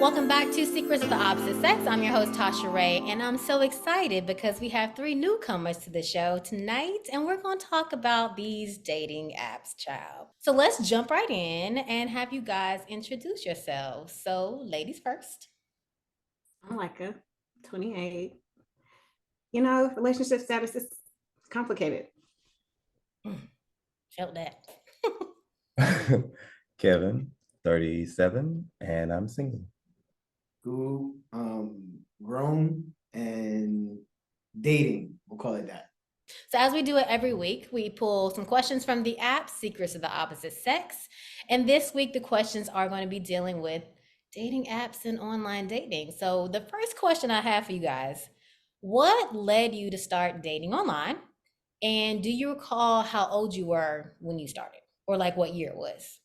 Welcome back to Secrets of the Opposite Sex. I'm your host, Tasha Ray, and I'm so excited because we have three newcomers to the show tonight, and we're going to talk about these dating apps, child. So let's jump right in and have you guys introduce yourselves. So, ladies first. I'm Lyka, 28. Relationship status is complicated. Felt that. Kevin, 37, and I'm single. Skoob, grown and dating, we'll call it that. So, as we do it every week, we pull some questions from the app, Secrets of the Opposite Sex. And this week, the questions are going to be dealing with dating apps and online dating. So, the first question I have for you guys: what led you to start dating online? And do you recall how old you were when you started, or like what year it was?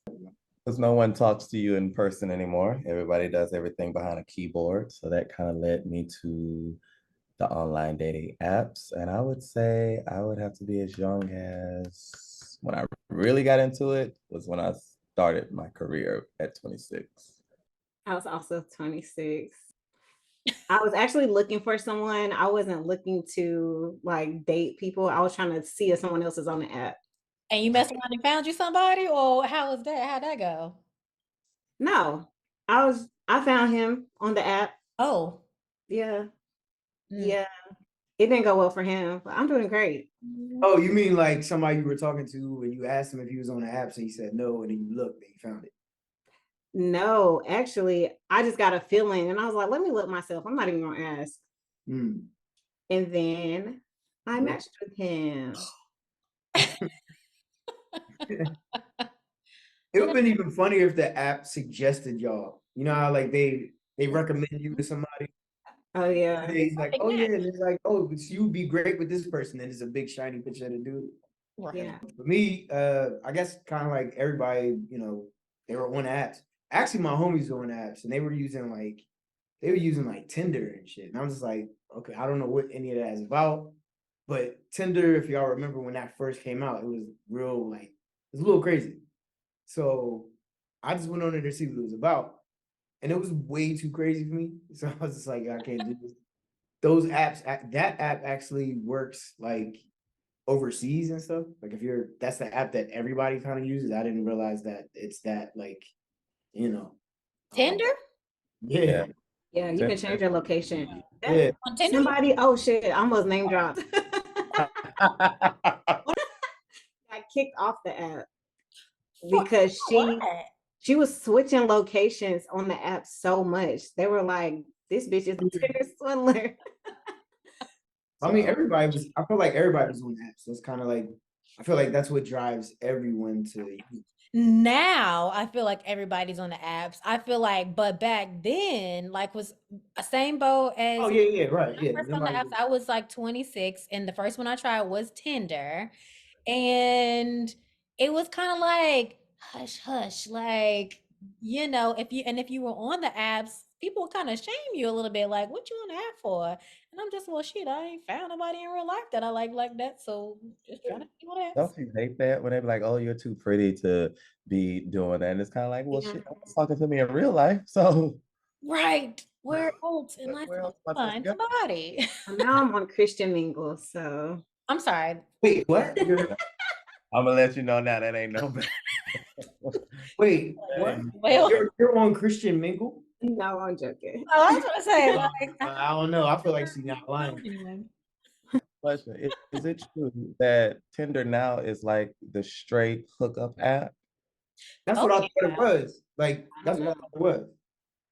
Because no one talks to you in person anymore. Everybody does everything behind a keyboard. So that kind of led me to the online dating apps. And I would say I would have to be as young as when I really got into it was when I started my career at 26. I was also 26. I was actually looking for someone. I wasn't looking to like date people. I was trying to see if someone else is on the app. And you messed around and found you somebody, or how was that? How'd that go? No, I found him on the app. Oh, Yeah. Yeah. It didn't go well for him, but I'm doing great. Oh, you mean like somebody you were talking to and you asked him if he was on the app, so he said no, and then you looked and you found it. No, actually, I just got a feeling and I was like, let me look myself. I'm not even gonna ask. Hmm. And then I matched with him. It would have been even funnier if the app suggested y'all. You know how like they recommend you to somebody. Oh yeah. He's like, oh yeah, and it's like, oh, you'd be great with this person, and it's a big shiny picture of the dude. right. Yeah. For me, I guess kind of like everybody, they were on apps. Actually, my homies were on apps, and they were using like Tinder and shit. And I'm just like, okay, I don't know what any of that is about, but Tinder, if y'all remember when that first came out, it was real like it was a little crazy. So I just went on there to see what it was about, and it was way too crazy for me. So I was just like, I can't do this. Those apps, that app actually works like overseas and stuff. Like that's the app that everybody kind of uses. I didn't realize that it's that like, you know. Tinder? Yeah. Yeah, you can change your location. Yeah. On Tinder? Somebody, oh shit, I almost name dropped. Got kicked off the app because What? she was switching locations on the app so much. They were like, this bitch is a Tinder swindler. I mean, I feel like everybody was on apps. So it's kind of like, I feel like that's what drives everyone to use. Now I feel like everybody's on the apps. I feel like, but back then, like was a same boat as Oh yeah, right, yeah. first on the apps. I was like 26, and the first one I tried was Tinder, and it was kind of like hush hush, like if you were on the apps, people would kind of shame you a little bit, like what you on the app for? And I'm just, well, shit, I ain't found nobody in real life that I like that, so just trying to see what else. Don't you hate that when they be like, oh, you're too pretty to be doing that? And it's kind of like, well, shit, no one's talking to me in real life. So Right. Where else am I where else supposed to am I find supposed to somebody? Now I'm on Christian Mingle, so I'm sorry. Wait, what? I'm gonna let you know now that ain't no. Wait, what? Well, You're on Christian Mingle? no, I'm joking. I was gonna say, like, I don't know. I feel like she's not lying. Question. Is it true that Tinder now is like the straight hookup app? That's what I thought it was. Like, that's what I thought it was.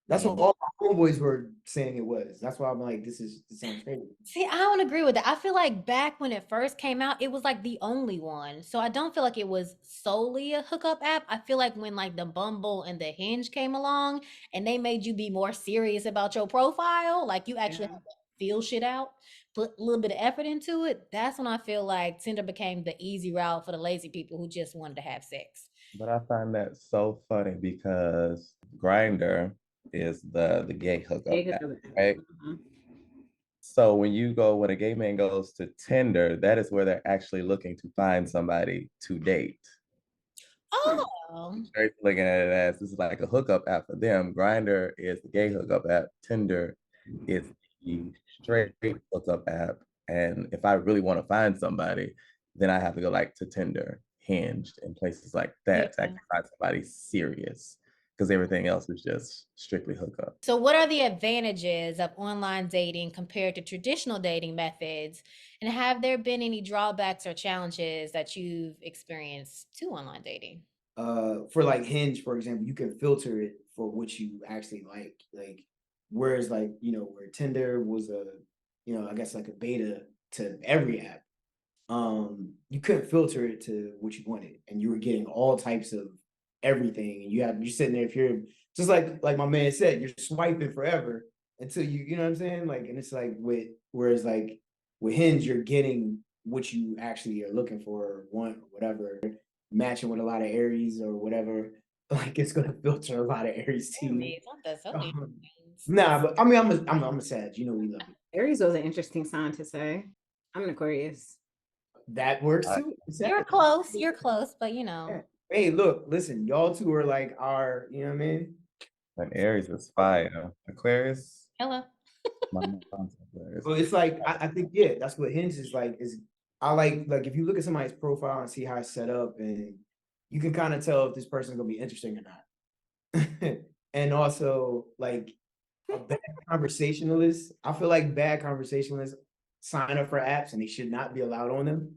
That's what all my homeboys were saying it was. That's why I'm like, this sounds crazy. See, I don't agree with that. I feel like back when it first came out, it was like the only one. So I don't feel like it was solely a hookup app. I feel like when like the Bumble and the Hinge came along and they made you be more serious about your profile, like you actually have to feel shit out, put a little bit of effort into it. That's when I feel like Tinder became the easy route for the lazy people who just wanted to have sex. But I find that so funny because Grinder is the gay hookup app, right? So when a gay man goes to Tinder, that is where they're actually looking to find somebody to date. Oh. Straight looking at it as this is like a hookup app for them. Grinder is the gay hookup app. Tinder is the straight hookup app. And if I really want to find somebody, then I have to go like to Tinder, Hinged, and places like that to Yeah. actually find somebody serious. Because everything else is just strictly hookup. So what are the advantages of online dating compared to traditional dating methods? And have there been any drawbacks or challenges that you've experienced to online dating? For like Hinge, for example, you can filter it for what you actually like. Like, whereas like, where Tinder was I guess like a beta to every app, you couldn't filter it to what you wanted, and you were getting all types of everything. And you're sitting there, if you're just like my man said, you're swiping forever until you know what I'm saying? Like, and it's like whereas like with Hinge, you're getting what you actually are looking for or want or whatever, matching with a lot of Aries or whatever. Like, it's gonna filter a lot of Aries to you. Nah, but I mean, I'm a Sag. We love it. Aries was an interesting sign to say. I'm an Aquarius. That works I- too. You're close, but Yeah. Hey, look, listen, y'all two are like our, you know what I mean? And Aries is fire. Aquarius, hello. my mom's Aquarius. Well, it's like I think that's what Hinge is like. Is I like if you look at somebody's profile and see how it's set up, and you can kind of tell if this person's gonna be interesting or not. And also, like, a bad conversationalist. I feel like bad conversationalists sign up for apps and they should not be allowed on them.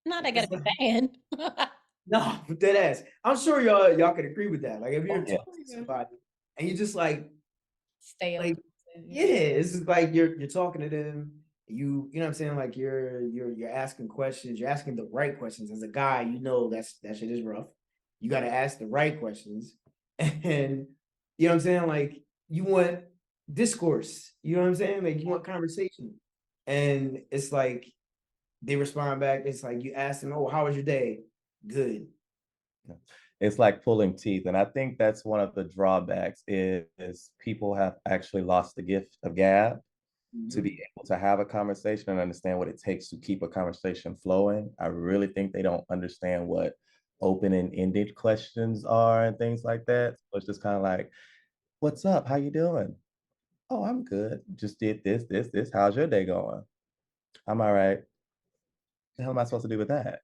Not I gotta be banned. No, but dead ass. I'm sure y'all could agree with that. Like, if you're Yeah. talking to somebody and you just like Stay like on. yeah, it's just like you're talking to them. You know what I'm saying? Like, you're asking questions. You're asking the right questions. As a guy, that shit is rough. You got to ask the right questions, and you know what I'm saying? Like, you want discourse. You know what I'm saying? Like, you want conversation, and it's like they respond back. It's like you ask them, "Oh, how was your day?" Good. It's like pulling teeth. And I think that's one of the drawbacks is people have actually lost the gift of gab to be able to have a conversation and understand what it takes to keep a conversation flowing. I really think they don't understand what open and ended questions are and things like that. So it's just kind of like, what's up? How you doing? Oh, I'm good. Just did this. How's your day going? I'm all right. The hell am I supposed to do with that?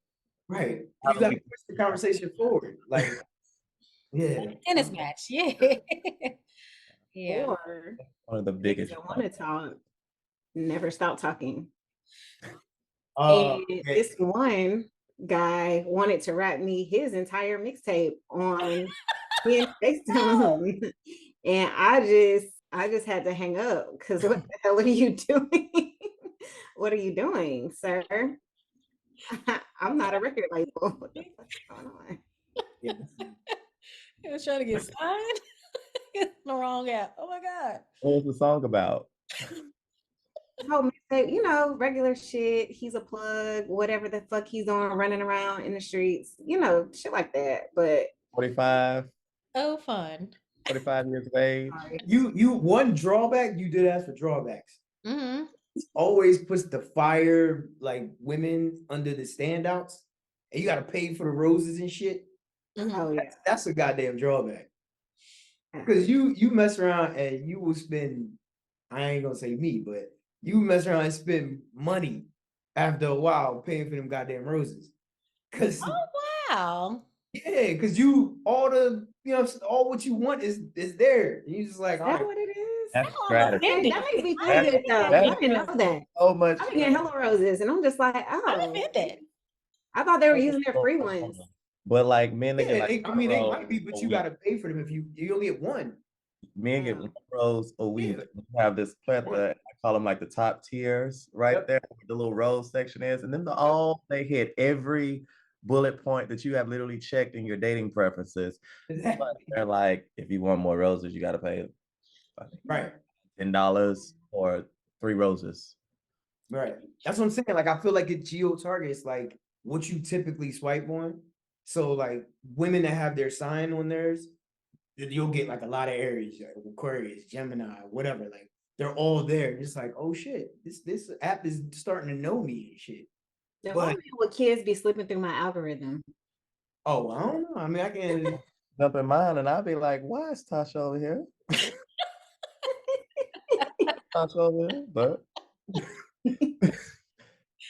Right. How You do got to we- push the conversation forward. Like, yeah. Tennis match. Yeah. Yeah. Or One of the niggas biggest. that want to talk, never stop talking. Yeah. And this one guy wanted to rap me his entire mixtape on me and FaceTime. And I just had to hang up because what the hell are you doing? What are you doing, sir? I'm not a record label. What the fuck's going on? Yeah. He was trying to get signed. The wrong app. Oh my God. What was the song about? No, mixtape, regular shit. He's a plug, whatever the fuck he's on, running around in the streets, shit like that. But 45, Oh, fun. 45 years of age. sorry. You one drawback, you did ask for drawbacks. Mm-hmm. Always puts the fire like women under the standouts, and you gotta pay for the roses and shit. Oh yeah. That's a goddamn drawback. Because you mess around and you will spend, I ain't gonna say me, but you mess around and spend money after a while paying for them goddamn roses. Cause Oh wow. yeah, because all what you want is there. And you just like, Is all that right. what it is? That's I'm strategy. Okay, offended. that makes me I'm feel good though. That's- I didn't know that. So much. I've been getting hello roses, and I'm just like, I'm oh, offended. I thought they were using their free ones. But like men, they Yeah, get like they might be, but you gotta pay for them if you only get one. men get Oh. 1 rose a week. Yeah. We have this plethora. I call them like the top tiers right Yep. there, where the little rose section is, and then they hit every bullet point that you have literally checked in your dating preferences. Exactly. But they're like, if you want more roses, you got to pay Right. $10 or 3 roses. Right. That's what I'm saying. Like, I feel like it geo targets like what you typically swipe on. So like women that have their sign on theirs, you'll get like a lot of Aries, like Aquarius, Gemini, whatever. Like, they're all there. It's like, oh shit, this app is starting to know me and shit. Now, But why would kids be slipping through my algorithm? Oh, I don't know. I mean, I can. Jump in mine and I'll be like, why is Tasha over here? Tasha over here, but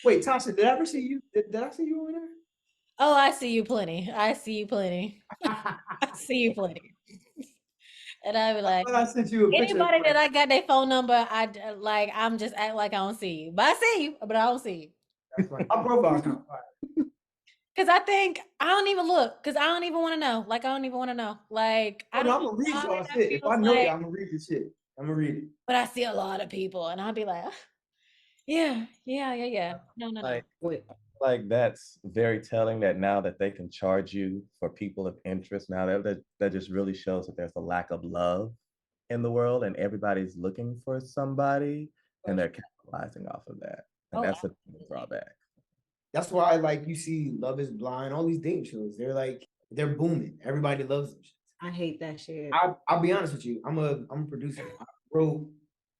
Wait, Tasha, did I ever see you? Did I see you over there? Oh, I see you plenty. I see you plenty. I see you plenty. And I'd be like, But I sent you a picture. anybody that I got their phone number, like I'm just act like I don't see you. But I see you, but I don't see you. That's funny. My profile's kind of fire. Cause I think I don't even look, cause I don't even want to know. Like I don't even want to know. Like Oh, I no, don't I'm know gonna read why y'all that shit. If I feels know you, like, I'm gonna read the shit. I'm gonna read it. but I see a lot of people, and I'll be like, yeah. No. like Wait, like that's very telling that now that they can charge you for people of interest now that just really shows that there's a lack of love in the world and everybody's looking for somebody and they're capitalizing off of that. And Oh, that's a absolutely. drawback. That's why, like, you see Love Is Blind, all these dating shows. They're booming. Everybody loves them. I hate that shit. I'll be honest with you. I'm a producer. I wrote.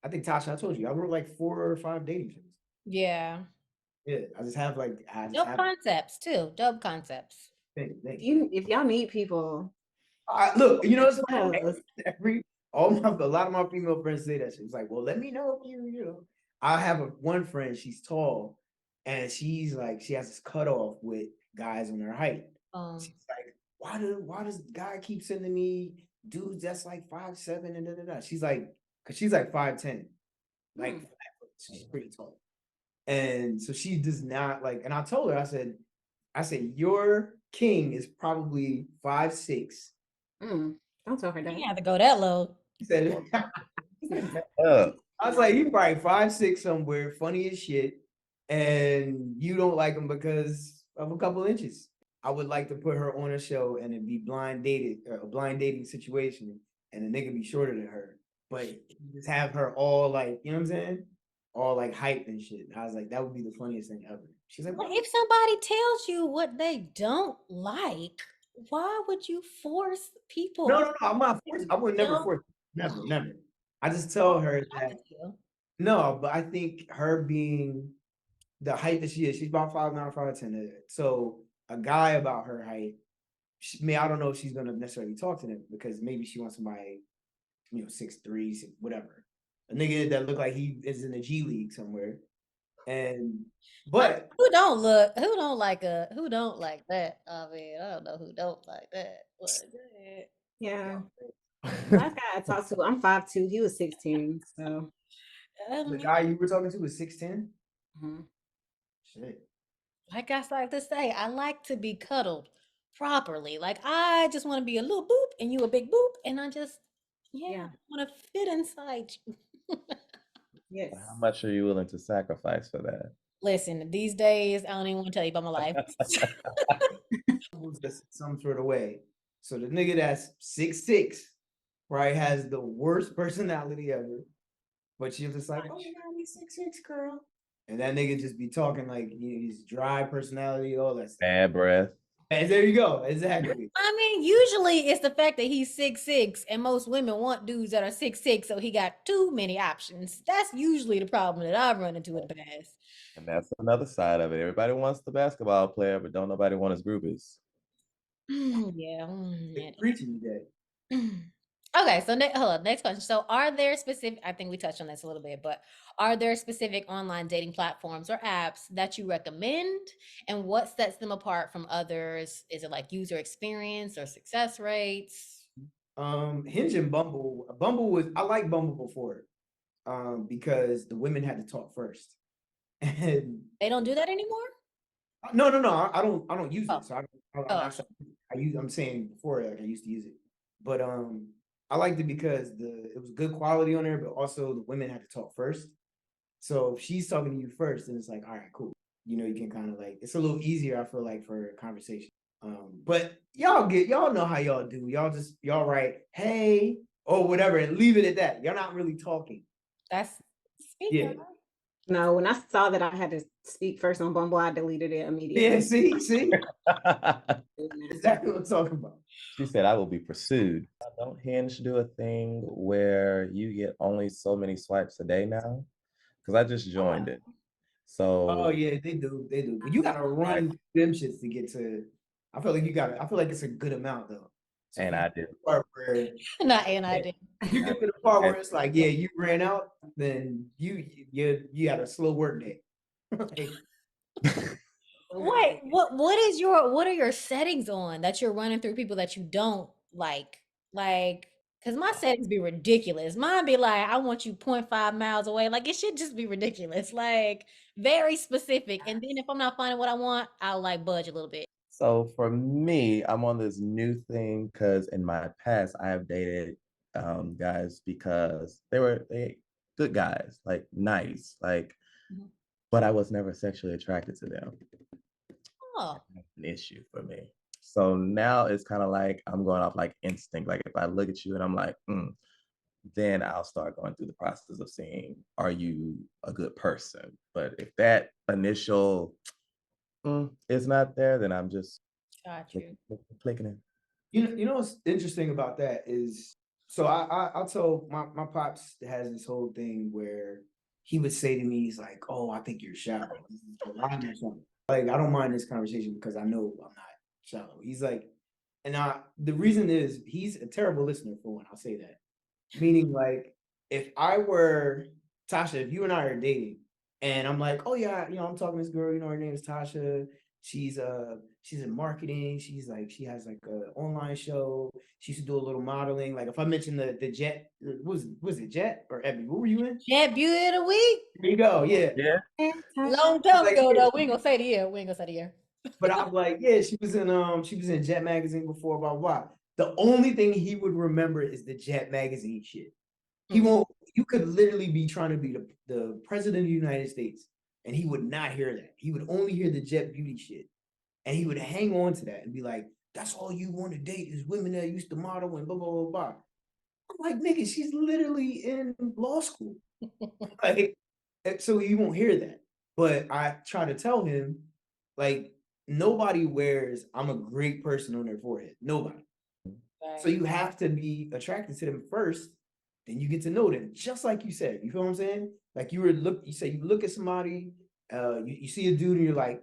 I think Tasha, I told you, I wrote like 4 or 5 dating shows. Yeah. Yeah, I just have like I just Dope have. concepts too. Dope concepts. If y'all need people, Look, you know, it's funny. yes. A lot of my female friends say that shit. It's like, well, let me know if you know. I have one friend, she's tall, and she's like, she has this cutoff with guys on her height. She's like, why does the guy keep sending me dudes that's like 5'7" and da da da? She's like, cause she's like 5'10", like she's pretty tall. And so she does not like, and I told her, I said, your king is probably 5'6". Don't tell her that. You have to go that low. He said, I was like, he's probably 5'6" somewhere, funny as shit, and you don't like him because of a couple inches. I would like to put her on a show and it'd be a blind dating situation, and the nigga be shorter than her, but just have her all like, you know what I'm saying? All like hype and shit. I was like, that would be the funniest thing ever. She's like, But what? if somebody tells you what they don't like, why would you force people? No, I'm not forced. I would never Don't force. Never. I just tell her talk that to you. no, but I think her being the height that she is, she's about 5'9", 5'10". So a guy about her height, I don't know if she's gonna necessarily talk to them because maybe she wants somebody, 6'3", whatever. A nigga that look like he is in the G League somewhere. But Who don't look? Who don't like that? I mean, I don't know who don't like that. But Yeah. Last guy I talked to, I'm 5'2". He was 16. So the guy you were talking to was 6'10". Shit. like I like to say, I like to be cuddled properly. Like I just want to be a little boop and you a big boop, and I just yeah. want to fit inside you. Yes. How much are you willing to sacrifice for that? Listen, these days I don't even want to tell you about my life. Some sort of way. So the nigga that's 6'6", right, has the worst personality ever. But she's just like, oh, you got me 6'6", girl. And that nigga just be talking like he's dry personality, all that stuff. Bad breath. And there you go. Exactly. I mean, usually it's the fact that he's 6'6", and most women want dudes that are 6'6", so he got too many options. That's usually the problem that I've run into in the past. And that's another side of it. Everybody wants the basketball player, but don't nobody want his groupies. Yeah. Preaching today. Okay, so hold on, next question. So are there specific, I think we touched on this a little bit, but are there specific online dating platforms or apps that you recommend? And what sets them apart from others? Is it like user experience or success rates? Hinge and Bumble. I like Bumble before. Because the women had to talk first. And They don't do that anymore? no, I don't use Oh. it. So I'm saying before, like I used to use it. But I liked it because it was good quality on there, but also the women had to talk first. So if she's talking to you first, then it's like, all right, cool. You can kind of like, it's a little easier, I feel like, for a conversation. But y'all know how y'all do. Y'all write, hey, or whatever, and leave it at that. You're not really talking. That's Yeah. No, when I saw that I had to speak first on Bumble, I deleted it immediately. Yeah, see? Exactly what I'm talking about. She said, I will be pursued. Don't Hinge do a thing where you get only so many swipes a day now? Because I just joined it. So Oh yeah, they do. But you gotta run them shits to get to. I feel like you got it. I feel like it's a good amount though. So And you I get to did. the part where Not and I did. you get to the part where it's like, yeah, you ran out, then you had a slow work day. Like, Wait, what are your settings on that you're running through people that you don't like? Like, cause my settings be ridiculous. Mine be like, I want you 0.5 miles away. Like it should just be ridiculous. Like very specific. And then if I'm not finding what I want, I'll like budge a little bit. So for me, I'm on this new thing because in my past I have dated guys because they good guys, like nice, like, Mhm. but I was never sexually attracted to them. Oh, That's an issue for me. So now it's kind of like I'm going off like instinct. Like if I look at you and I'm like, then I'll start going through the process of seeing, are you a good person? But if that initial is not there, then I'm just got you. clicking it. you know what's interesting about that is, so I'll tell my pops has this whole thing where he would say to me, he's like, "Oh, I think you're shallow." Like I don't mind this conversation because I know I'm not shallow. He's like, and the reason is he's a terrible listener for one. I'll say that. Meaning, like, if I were Tasha, if you and I are dating, and I'm like, oh yeah, I'm talking to this girl, her name is Tasha. She's in marketing. She's like, she has like an online show. She used to do a little modeling. Like if I mentioned the Jet, was it Jet or Ebby? What were you in? Jet beauty of the week. There you go. Yeah. Yeah. Long time Like, ago yeah. though. We ain't gonna say the year. We ain't gonna say the year. But I'm like, yeah, she was in Jet magazine before, blah, blah, blah. The only thing he would remember is the Jet magazine shit. He won't, you could literally be trying to be the president of the United States, and he would not hear that. He would only hear the Jet beauty shit. And he would hang on to that and be like, that's all you want to date is women that used to model and blah, blah, blah, blah. I'm like, nigga, she's literally in law school. Like, so he won't hear that. But I try to tell him, like, nobody wears I'm a great person on their forehead. Nobody. So you have to be attracted to them first, then you get to know them. Just like you said. You feel what I'm saying? Like you say you look at somebody, you see a dude and you're like,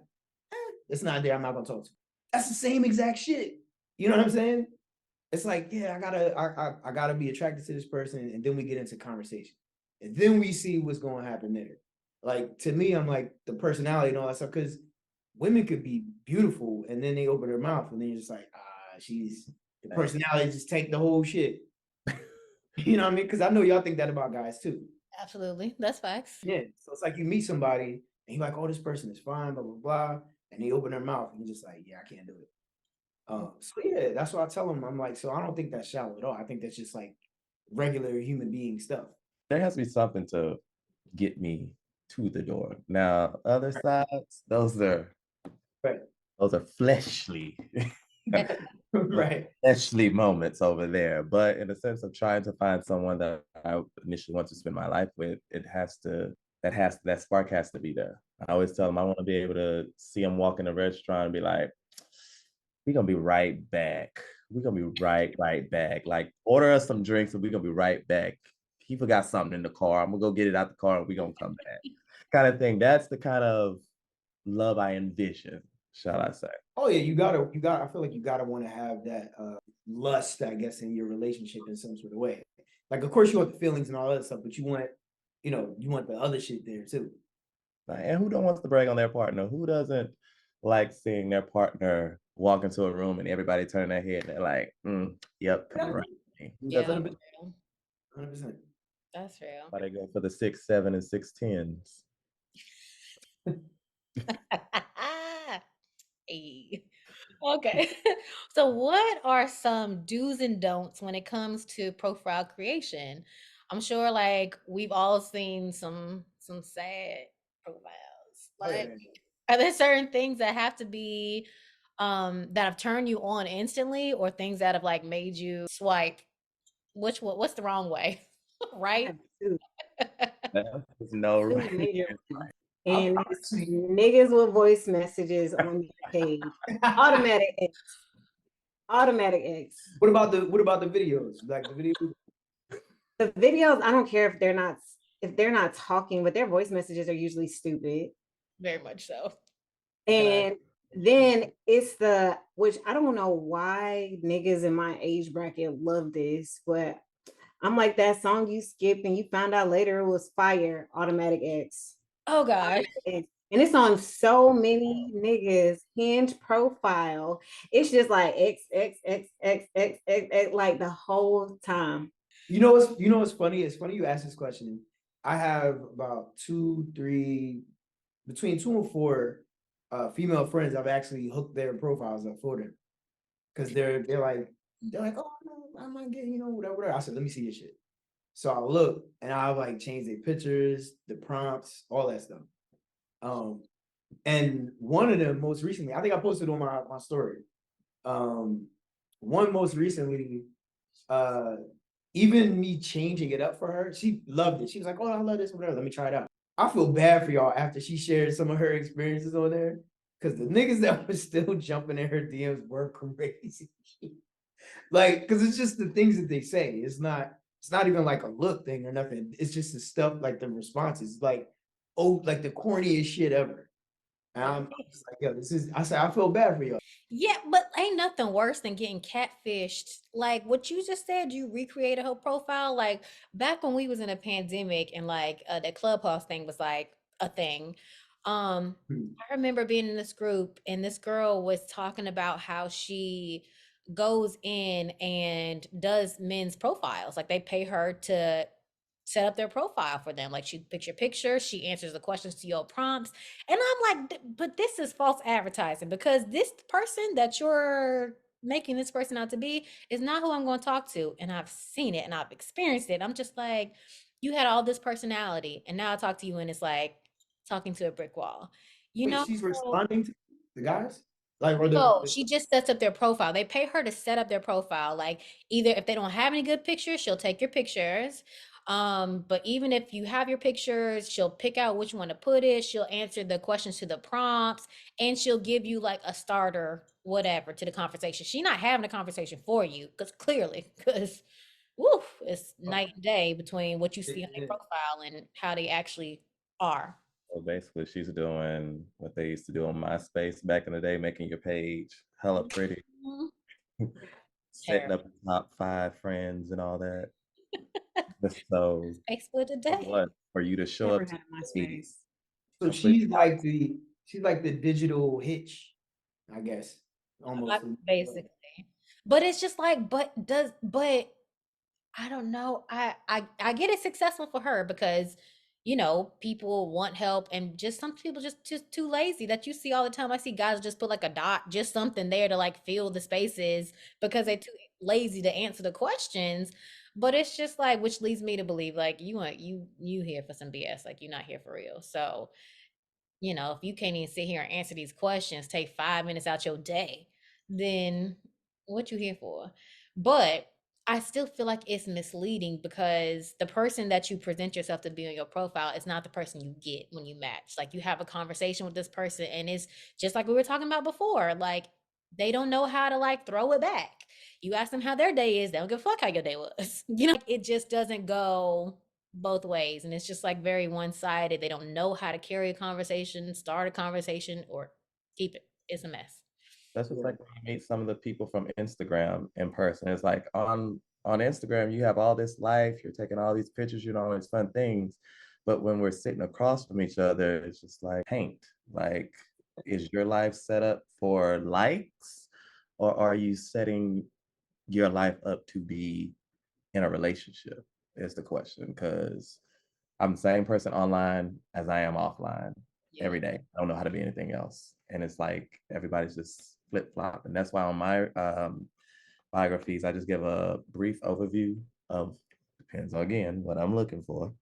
it's not there, I'm not gonna talk to him. That's the same exact shit. You know what I'm saying? It's like, yeah, I gotta be attracted to this person, and then we get into conversation. And then we see what's gonna happen there. Like to me, I'm like the personality and all that stuff, because women could be beautiful and then they open their mouth and then you're just like, she's the personality just take the whole shit. You know what I mean? Because I know y'all think that about guys too. Absolutely. That's facts. Yeah. So it's like you meet somebody and you're like, oh, this person is fine, blah, blah, blah. And they open their mouth and you're just like, yeah, I can't do it. So yeah, that's what I tell them. I'm like, so I don't think that's shallow at all. I think that's just like regular human being stuff. There has to be something to get me to the door. Now, other sides, Right. those are fleshly. Right. Fleshly moments over there. But in the sense of trying to find someone that I initially want to spend my life with, that spark has to be there. I always tell them I want to be able to see them walk in a restaurant and be like, we're gonna be right back. We're gonna be right back. Like order us some drinks and we're gonna be right back. He forgot something in the car. I'm gonna go get it out the car and we're gonna come back. Kind of thing. That's the kind of love I envision, shall I say. Oh yeah, I feel like you gotta want to have that lust, I guess, in your relationship in some sort of way. Like, of course, you want the feelings and all that stuff, but you want the other shit there too. And who don't want to brag on their partner? Who doesn't like seeing their partner walk into a room and everybody turn their head and they're like, yep, coming right. Yeah. 100%. That's real. Why they go for the 6, 7, and 6'10s. Hey. Okay. So what are some do's and don'ts when it comes to profile creation? I'm sure like we've all seen some sad profiles. Like are there certain things that have to be that have turned you on instantly or things that have like made you swipe what's the wrong way? Right? There's no right. Major ones. And it's niggas with voice messages on their page. Automatic X. Automatic X. What about the videos? Like the videos? The videos, I don't care if they're not talking, but their voice messages are usually stupid. Very much so. And Then it's which I don't know why niggas in my age bracket love this, but I'm like that song you skipped and you found out later it was fire, Automatic X. Oh God. Automatic X. And it's on so many niggas hinge profile. It's just like X X X X X X, X like the whole time. You know what's funny? It's funny you asked this question. I have about between 2 and 4 female friends. I've actually hooked their profiles up for them because they're like, oh no, I might get whatever, whatever. I said, let me see your shit. So I look and I like change their pictures, the prompts, all that stuff. And one of them most recently, I think I posted on my story. One most recently, uh, even me changing it up for her, she loved it. She was like, "Oh, I love this, whatever. Let me try it out." I feel bad for y'all after she shared some of her experiences on there, because the niggas that were still jumping in her DMs were crazy. Like, because it's just the things that they say. It's not even like a look thing or nothing. It's just the stuff like the responses, like, oh, like the corniest shit ever. And I'm just like, yo, I said, I feel bad for y'all. Yeah, but ain't nothing worse than getting catfished. Like what you just said, you recreated her profile. Like back when we was in a pandemic and like the clubhouse thing was like a thing. I remember being in this group and this girl was talking about how she goes in and does men's profiles. Like they pay her to set up their profile for them. Like she picks your picture, she answers the questions to your prompts. And I'm like, but this is false advertising because this person that you're making this person out to be is not who I'm going to talk to. And I've seen it and I've experienced it. I'm just like, you had all this personality, and now I talk to you and it's like talking to a brick wall. You Wait, know, she's so responding to the guys? Like, or no, she just sets up their profile. They pay her to set up their profile. Like either if they don't have any good pictures, she'll take your pictures. But even if you have your pictures, she'll pick out which one to put it. She'll answer the questions to the prompts, and she'll give you like a starter, whatever, to the conversation. She's not having a conversation for you, because woo, it's night and day between what you see on their profile and how they actually are. So basically, she's doing what they used to do on MySpace back in the day, making your page hella pretty, Mhm. setting Terrible. up the top 5 friends and all that. Just so Facebook for today. what? For you to show Never up to had my a space. so completely she's like the digital hitch, I guess, almost. Basically. But it's just like, but I don't know. I get it successful for her because people want help and just some people just too lazy that you see all the time. I see guys just put like a dot, just something there to like fill the spaces because they're too lazy to answer the questions. But it's just like, which leads me to believe like you here for some BS, like you're not here for real. So if you can't even sit here and answer these questions, take 5 minutes out your day, then what you here for? But I still feel like it's misleading because the person that you present yourself to be on your profile is not the person you get when you match. Like you have a conversation with this person and it's just like we were talking about before. Like they don't know how to like throw it back. You ask them how their day is, they don't give a fuck how your day was. It just doesn't go both ways, and it's just like very one-sided. They don't know how to carry a conversation, start a conversation, or keep it. It's a mess. That's just Yeah. like when you meet some of the people from Instagram in person. It's like on Instagram, you have all this life, you're taking all these pictures, all these fun things. But when we're sitting across from each other, it's just like paint. Like, is your life set up for likes, or are you setting your life up to be in a relationship? Is the question. Because I'm the same person online as I am offline Yeah. every day. I don't know how to be anything else. And it's like everybody's just flip flop. And that's why on my biographies, I just give a brief overview of, depends on again what I'm looking for.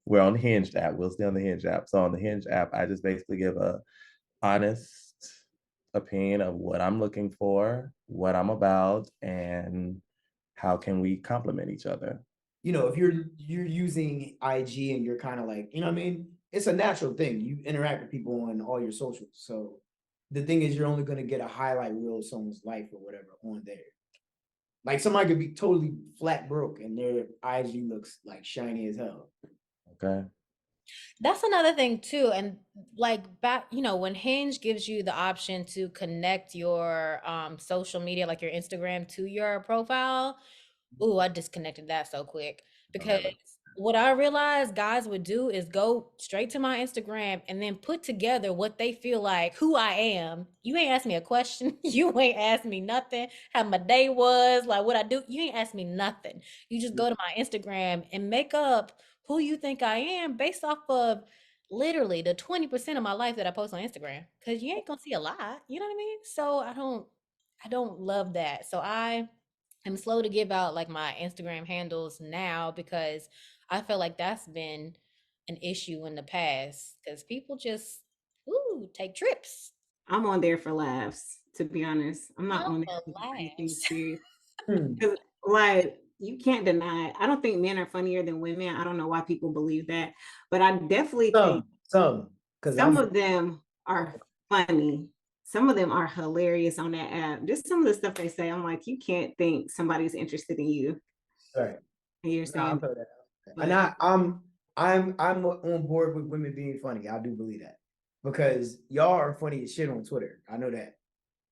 We're on the Hinge app. We'll stay on the Hinge app. So on the Hinge app, I just basically give a honest opinion of what I'm looking for, what I'm about, and how can we complement each other. If you're using IG and you're kind of like, what I mean? It's a natural thing. You interact with people on all your socials. So the thing is you're only gonna get a highlight reel of someone's life or whatever on there. Like somebody could be totally flat broke and their IG looks like shiny as hell. Okay. That's another thing too. And like back, when Hinge gives you the option to connect your social media, like your Instagram to your profile, ooh, I disconnected that so quick I because never. what I realized guys would do is go straight to my Instagram and then put together what they feel like who I am. You ain't asked me a question. You ain't asked me nothing. How my day was, like what I do. You ain't asked me nothing. You just go to my Instagram and make up who you think I am based off of literally the 20% of my life that I post on Instagram. Cause you ain't gonna see a lot. You know what I mean? So I don't love that. So I'm slow to give out like my Instagram handles now because I feel like that's been an issue in the past because people just take trips. I'm on there for laughs, to be honest. I'm not Not on there for to do anything laughs. serious. Hmm. 'Cause, like, you can't deny it. I don't think men are funnier than women. I don't know why people believe that, but I definitely think Because some I'm of them are funny. Some of them are hilarious on that app. Just some of the stuff they say, I'm like, you can't think somebody's interested in you. right. And you're No, I saying, feel that. And but I'm on board with women being funny. I do believe that because y'all are funny as shit on Twitter. I know that.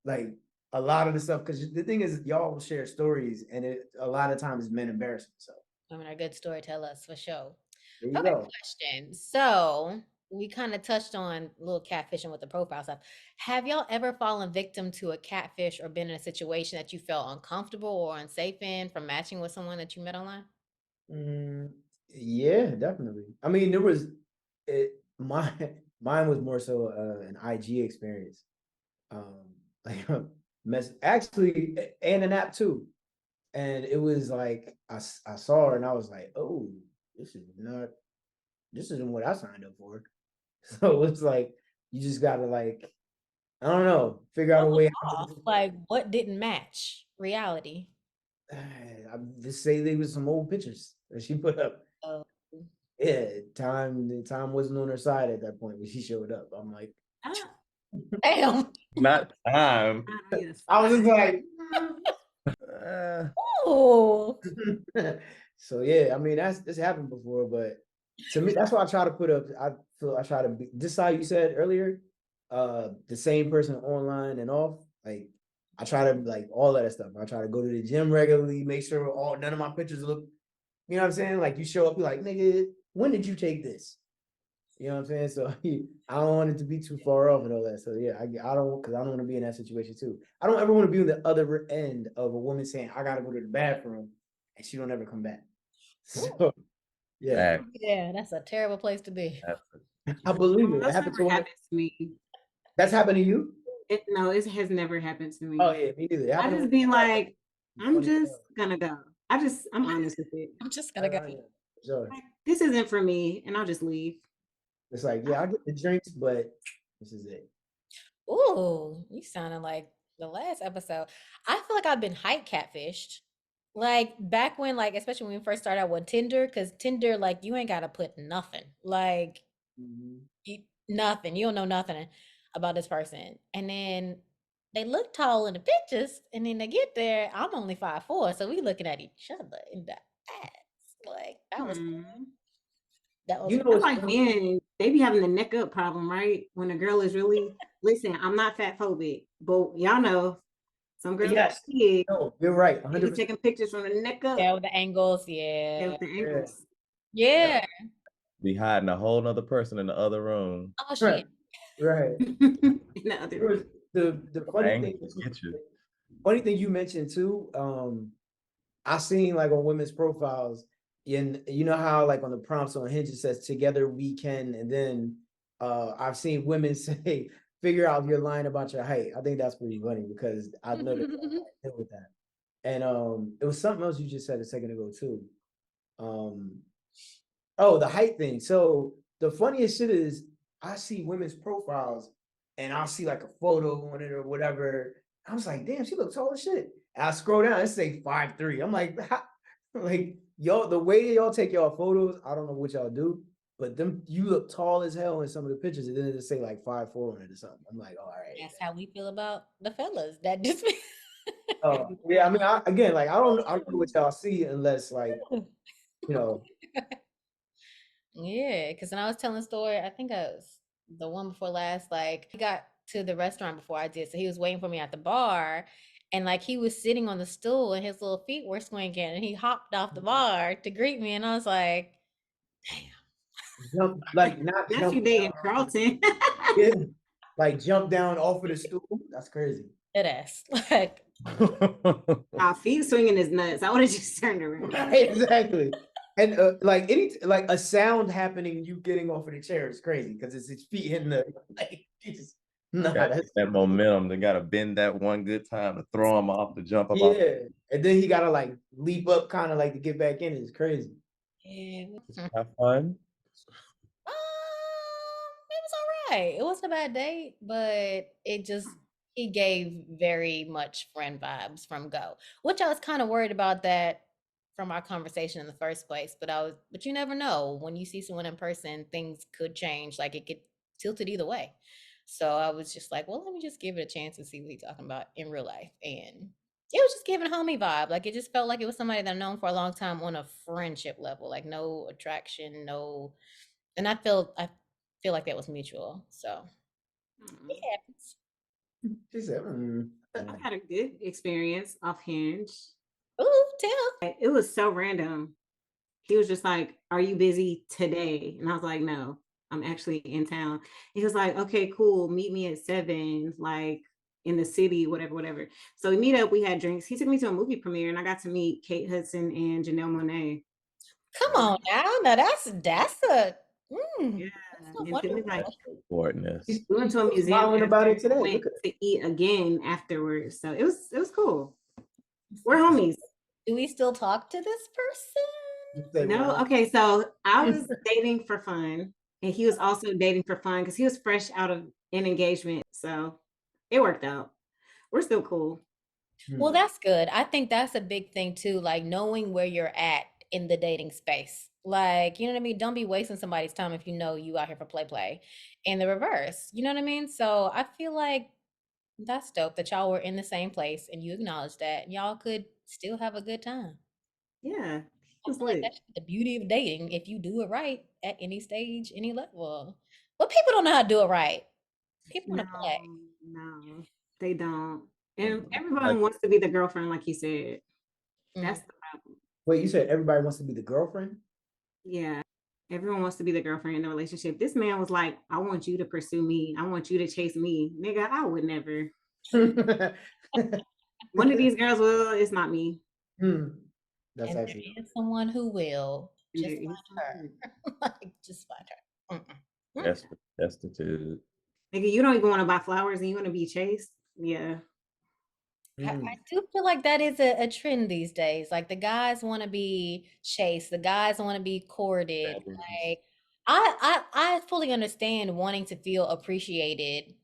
Like a lot of the stuff, because the thing is, y'all will share stories, and it a lot of times men embarrass themselves. Women are good storytellers for sure. There you Okay, go. question. So we kind of touched on a little catfishing with the profile stuff. Have y'all ever fallen victim to a catfish or been in a situation that you felt uncomfortable or unsafe in from matching with someone that you met online? Mm, yeah, definitely. I mean, there was mine was more so an IG experience. Um, like actually, and an app too. And it was like I saw her and I was like, oh, this is not this isn't what I signed up for. So it's like you just gotta like I don't know figure out What a was way. off? Like, what didn't match reality? I just say there was some old pictures that she put up. Oh, Yeah, the time wasn't on her side at that point when she showed up. I'm like, ah, damn. Not time. I need a I was just like, Uh, Oh, so yeah. I mean, this happened before, but to me, that's why I try to put up. I feel I try to be just how you said earlier. The same person online and off. Like I try to like all of that stuff. I try to go to the gym regularly, make sure all none of my pictures look. You know what I'm saying? Like you show up, you're like, nigga, when did you take this? You know what I'm saying? So I don't want it to be too far off and all that. So yeah, I don't because I don't want to be in that situation too. I don't ever want to be on the other end of a woman saying I gotta go to the bathroom and she don't ever come back. So yeah, that, yeah, that's a terrible place to be. I believe it. It That's happened never to one. happened to me. That's happened to you? No, it has never happened to Oh me. yeah, me neither. It I happened to just one. be like, I'm Funny as just hell. gonna go. I'm honest with it. I'm just gonna go. Yeah, sure. Like, this isn't for me, and I'll just leave. It's like yeah, I get the drinks, but this is it. Ooh, you sounding like the last episode. I feel like I've been hype catfished. Like back when, like, especially when we first started out with Tinder, because Tinder, like, you ain't gotta put nothing. Like Mhm. nothing. You don't know nothing about this person. And then they look tall in the pictures, and then they get there. I'm only 5'4", so we looking at each other in the ass. Like Hmm. that was You know That's what's like funny? men, they be having the neck up problem, right? When a girl is really, listen, I'm not fat phobic, but y'all know some girls Yes. be big, No, you're right. they be 100%. taking pictures from the neck yeah, up with the angles, and yeah, with the Yeah. ankles. Yep. yeah. be hiding a whole nother person in the other room. Oh Right. shit. Right. In the other There was room. the funny thing Angles get you. you mentioned too. I seen like on women's profiles, and you know how like on the prompts on Hinge it says "Together we can," and then I've seen women say, "Figure out if you're lying about your height." I think that's pretty funny because I know that I deal with that. And it was something else you just said a second ago too. Um, Oh, the height thing. So the funniest shit is I see women's profiles and I'll see like a photo on it or whatever. I was like, damn, she looks tall as shit. And I scroll down and say 5'3". I'm like, like y'all, the way y'all take y'all photos, I don't know what y'all do, but them you look tall as hell in some of the pictures, and then it just say like 5'4" on it or something. I'm like, oh, all right. That's how we feel about the fellas. That just Oh, yeah. I mean, again, like I don't know what y'all see unless like, you know, Yeah, because when I was telling the story, I think I was the one before last, like he got to the restaurant before I did. So he was waiting for me at the bar and like he was sitting on the stool and his little feet were swinging and he hopped off the bar to greet me and I was like, Jump, like not That's jump you down dating off of Carlton. yeah, like jump down off of the stool. That's crazy. dead ass. Like, Our feet swinging is nuts. I would have just turned around. Exactly. And like any like a sound happening, you getting off of the chair is crazy because it's his feet hitting the like Jesus. Nah, Got that's that momentum. They got to bend that one good time to throw him off, to jump up off. yeah. And then he gotta like leap up kind of like to get back in. It's crazy. yeah. Have fun. It was all right. It wasn't a bad date, but it just he gave very much friend vibes from go, which I was kind of worried about that from our conversation in the first place. But you never know when you see someone in person, things could change. Like it could tilt it either way. So I was just like, well, let me just give it a chance and see what he's talking about in real life. And it was just giving a homie vibe. Like it just felt like it was somebody that I've known for a long time on a friendship level, like no attraction, no and I feel like that was mutual. So it happens. She said, I've had a good experience off Hinge. Ooh, tell. It was so random. He was just like, "Are you busy today?" And I was like, "No, I'm actually in town." He was like, "Okay, cool. Meet me at 7, like in the city, whatever, whatever." So we meet up. We had drinks. He took me to a movie premiere, and I got to meet Kate Hudson and Janelle Monáe. Come on now. Now that's a Yeah, that's a and then we like wonderful. Forwardness. we went to a museum smiling about after. it today. Went Look at to eat again afterwards. So it was cool. We're homies. Do we still talk to this person? you say No, well. okay, so I was dating for fun, and he was also dating for fun because he was fresh out of an engagement. So it worked out. We're still cool. Well, that's good. I think that's a big thing too, like knowing where you're at in the dating space. Like, you know what I mean? Don't be wasting somebody's time if you know you out here for play. And the reverse. You know what I mean? So I feel like that's dope that y'all were in the same place and you acknowledge that and y'all could still have a good time. Yeah, it I was feel like lit. that's the beauty of dating if you do it right at any stage, any level. But people don't know how to do it right. People want to No, play. no, they don't. And Mhm. everyone wants to be the girlfriend, like you said. That's Mm. the problem. Wait, you said everybody wants to be the girlfriend? Yeah. Everyone wants to be the girlfriend in the relationship. This man was like, "I want you to pursue me. I want you to chase me." Nigga, I would never. One of these girls will, it's not me. Hmm. That's And actually there is someone who will. And there Just is find her. Like, just find her. Mm-mm. Destitute. Nigga, you don't even want to buy flowers and you want to be chased. Yeah. I do feel like that is a trend these days. Like the guys want to be chased, the guys want to be courted. Like I fully understand wanting to feel appreciated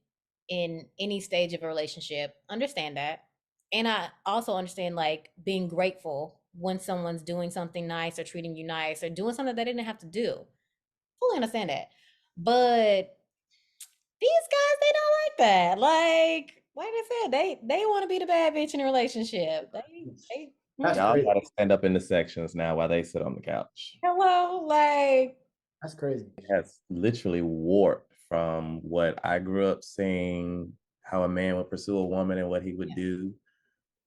in any stage of a relationship. Understand that. And I also understand like being grateful when someone's doing something nice or treating you nice or doing something they didn't have to do. Fully understand that. But these guys, they don't like that. Like I said, they want to be the bad bitch in a relationship. They That's Y'all crazy. gotta stand up in the sections now while they sit on the couch. hello, like That's crazy. It has literally warped from what I grew up seeing, how a man would pursue a woman and what he would do,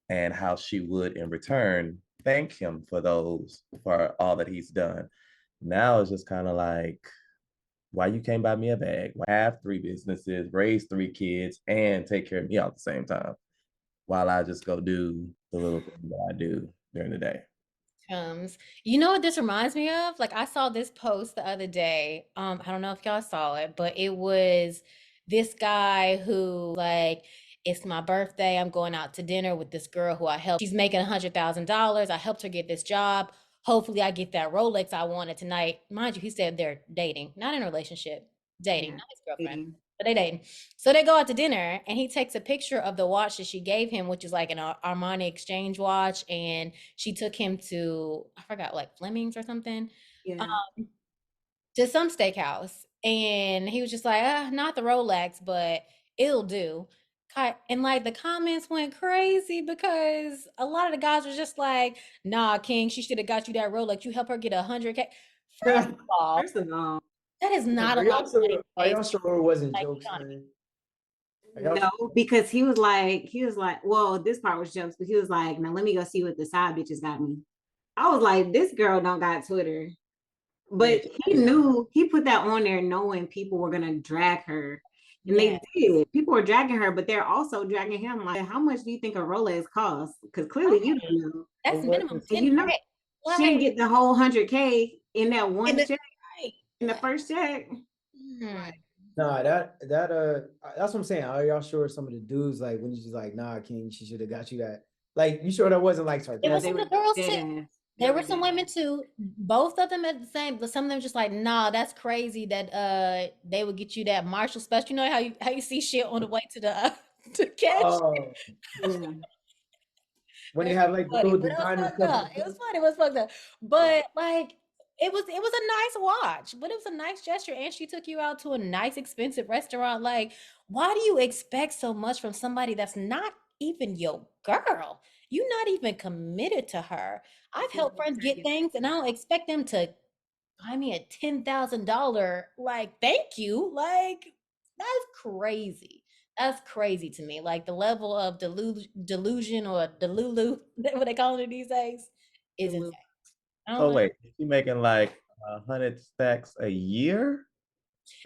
and how she would in return thank him for all that he's done. Now it's just kind of like, why you can't buy me a bag? Why have 3 businesses, raise 3 kids, and take care of me all at the same time, while I just go do the little thing that I do during the day. comes. You know what this reminds me of? Like I saw this post the other day. I don't know if y'all saw it, but it was this guy who like it's my birthday. I'm going out to dinner with this girl who I helped. She's making $100,000. I helped her get this job. Hopefully I get that Rolex I wanted tonight. Mind you, he said they're dating, not in a relationship, dating, Yeah. not his girlfriend, Dating. but they dating. So they go out to dinner and he takes a picture of the watch that she gave him, which is like an Armani exchange watch. And she took him to, I forgot, like Fleming's or something, Yeah. to some steakhouse. And he was just like, not the Rolex, but it'll do. And like the comments went crazy because a lot of the guys were just like, nah, King, she should have got you that Rolex. You help her get 100K. First of all, First of all, that is not a Are lot y'all of sure? money to Are pay y'all sure it wasn't like jokes, economy. man? Are y'all no, because he was like, well, this part was jokes, but he was like, now let me go see what the side bitches got me. I was like, this girl don't got Twitter. Yeah, But he knew, he put that on there knowing people were gonna drag her. And Yeah. they did. People were dragging her, but they're also dragging him. Like, how much do you think a Rolex costs? Because clearly you don't know. That's But minimum And 10K. you know, she didn't get the whole 100K in that in one the, check, right. in the first check. Nah, that's what I'm saying. Are y'all sure some of the dudes like when you just like, nah, King, she should have got you that? Like, you sure that wasn't like There were sarcastic? some girls dead too. ass. There were some women too. Both of them at the same, but some of them just like, nah, that's crazy that they would get you that Marshall special. You know how you see shit on the way to the to cash. Oh, Yeah. when they It have was like the funny, little but it was designer fucked stuff. up. It was funny. It was fucked up. But like, it was a nice watch. But it was a nice gesture, and she took you out to a nice, expensive restaurant. Like, why do you expect so much from somebody that's not even your girl? You're not even committed to her. I've helped friends get things, and I don't expect them to buy me a $10,000 like thank you. Like, that's crazy. That's crazy to me. Like the level of delusion or delulu, what they call it these days, is insane. I So don't wait, she making like 100 stacks a year?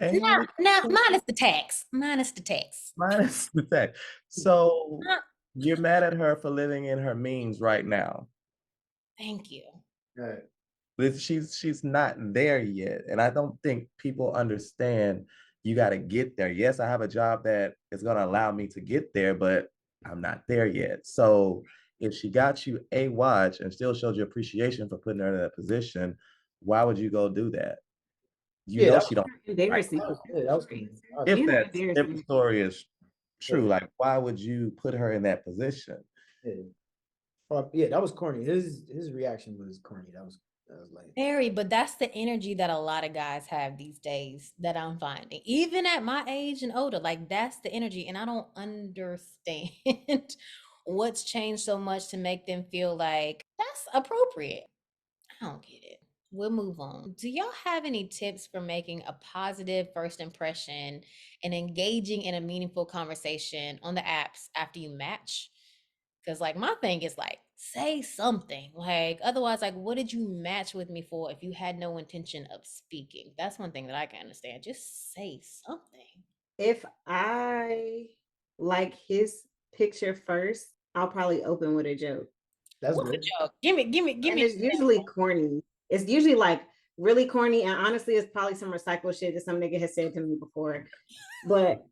now minus the tax. Minus the tax. Minus the tax. So you're mad at her for living in her means right now. Thank you. Right. She's not there yet. And I don't think people understand you got to get there. Yes, I have a job that is going to allow me to get there, but I'm not there yet. So if she got you a watch and still showed you appreciation for putting her in that position, why would you go do that? You Yeah, know that she don't. Embarrassing. If You know, if story is true, Yeah. like why would you put her in that position? Yeah, that was corny. His reaction was corny. That was like Very, but that's the energy that a lot of guys have these days that I'm finding. Even at my age and older, like that's the energy. And I don't understand what's changed so much to make them feel like that's appropriate. I don't get it. We'll move on. Do y'all have any tips for making a positive first impression and engaging in a meaningful conversation on the apps after you match? Because like my thing is like say something. Like otherwise, like what did you match with me for if you had no intention of speaking? That's one thing that I can understand. Just say something. if I like his picture first, I'll probably open with a joke. that's What's the good. joke? Give me And it's usually corny. It's usually like really corny. And honestly, it's probably some recycled shit that some nigga has said to me before. But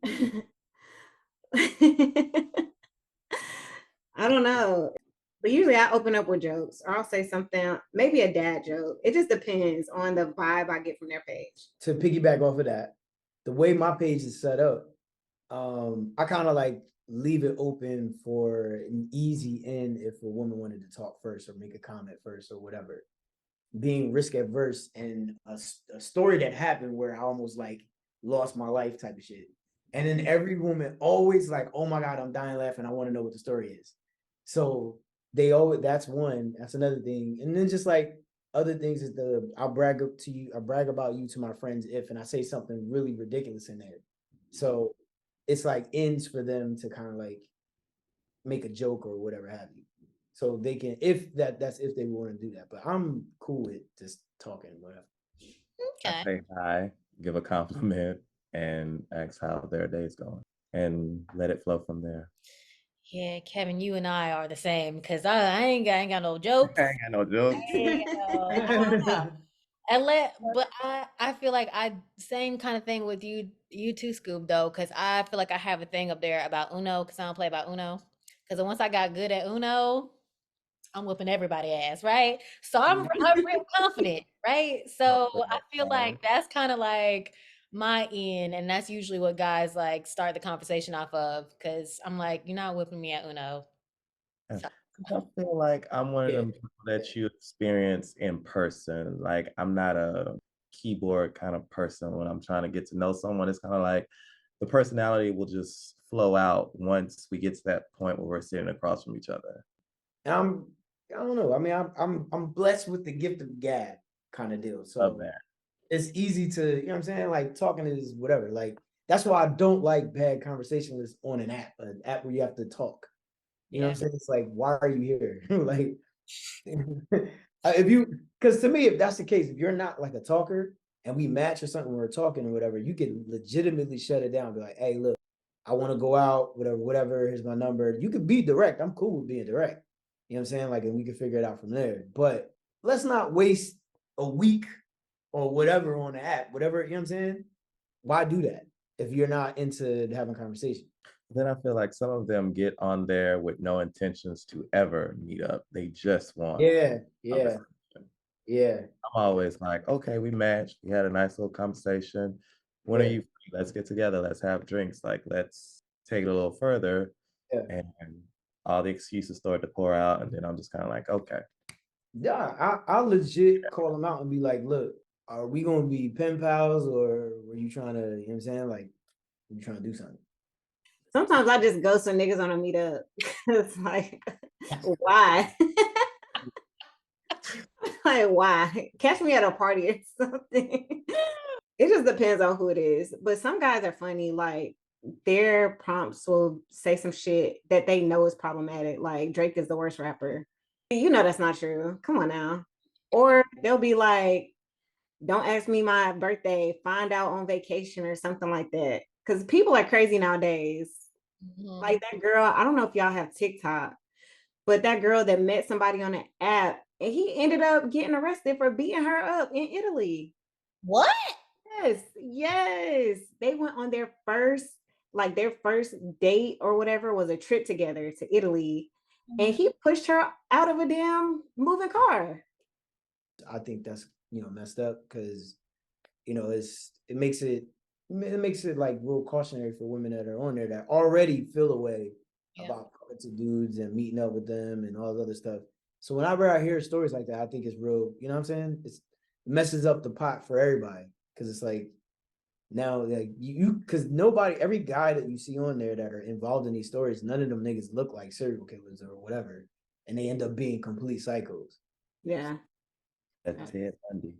I don't know. But usually I open up with jokes or I'll say something, maybe a dad joke. It just depends on the vibe I get from their page. To piggyback off of that, the way my page is set up, I kind of like leave it open for an easy in if a woman wanted to talk first or make a comment first or whatever. Being risk adverse and a story that happened where I almost like lost my life type of shit. And then every woman always like, oh my God, I'm dying laughing. I want to know what the story is. So they always, that's one, that's another thing. And then just like other things is I'll brag up to you, I brag about you to my friends if, and I say something really ridiculous in there. So it's like ends for them to kind of like make a joke or whatever have you. So they can, if that's if they want to do that. But I'm cool with just talking, whatever. I Okay. say hi, give a compliment, and ask how their day's going, and let it flow from there. Yeah, Kevin, you and I are the same because I ain't got no jokes. I ain't got no jokes. But I feel like I same kind of thing with you too, Scoob, though, because I feel like I have a thing up there about Uno because I don't play about Uno. Because once I got good at Uno, I'm whooping everybody ass, right? So I'm real confident, right? So I feel like that's kind of like my end, and that's usually what guys like start the conversation off of because I'm like, you're not whipping me at Uno. So I feel like I'm one of them people that you experience in person. Like I'm not a keyboard kind of person when I'm trying to get to know someone. It's kind of like the personality will just flow out once we get to that point where we're sitting across from each other. And I don't know. I mean, I'm blessed with the gift of gab kind of deal. Love So that. it's easy to, you know what I'm saying? Like talking is whatever. Like that's why I don't like bad conversationalists on an app where you have to talk. You know what I'm saying? It's like, why are you here? Like, if you, because to me, if that's the case, if you're not like a talker and we match or something, we're talking or whatever, you can legitimately shut it down. Be like, hey, look, I want to go out, whatever. Here's my number. You can be direct. I'm cool with being direct. You know what I'm saying? Like, and we can figure it out from there. But let's not waste a week or whatever on the app, whatever, you know what I'm saying? Why do that if you're not into having conversation? Then I feel like some of them get on there with no intentions to ever meet up. They just want Yeah, yeah, conversation. yeah. I'm always like, okay, we matched. We had a nice little conversation. When are Yeah. you free? Let's get together. Let's have drinks. Like, let's take it a little further. Yeah. And all the excuses start to pour out. And then I'm just kind of like, okay. Yeah, I legit call them out and be like, look, are we gonna be pen pals or were you trying to, you know what I'm saying? Like, you trying to do something? Sometimes I just ghost some niggas on a meetup. It's like, why? Like, why? Catch me at a party or something. It just depends on who it is. But some guys are funny. Like, their prompts will say some shit that they know is problematic. Like, Drake is the worst rapper. You know that's not true. Come on now. Or they'll be like, don't ask me my birthday, find out on vacation or something like that. Because people are crazy nowadays. Like that girl, I don't know if y'all have TikTok, but that girl that met somebody on an app and he ended up getting arrested for beating her up in Italy. What? Yes, yes. They went on their first date or whatever was a trip together to Italy. And he pushed her out of a damn moving car. I think that's, messed up because, it makes it like real cautionary for women that are on there that already feel a way about talking to dudes and meeting up with them and all the other stuff. So whenever I hear stories like that, I think it's real, you know what I'm saying? It messes up the pot for everybody because it's like now like because every guy that you see on there that are involved in these stories, none of them niggas look like serial killers or whatever, and they end up being complete psychos. Yeah. That's Ted Bundy.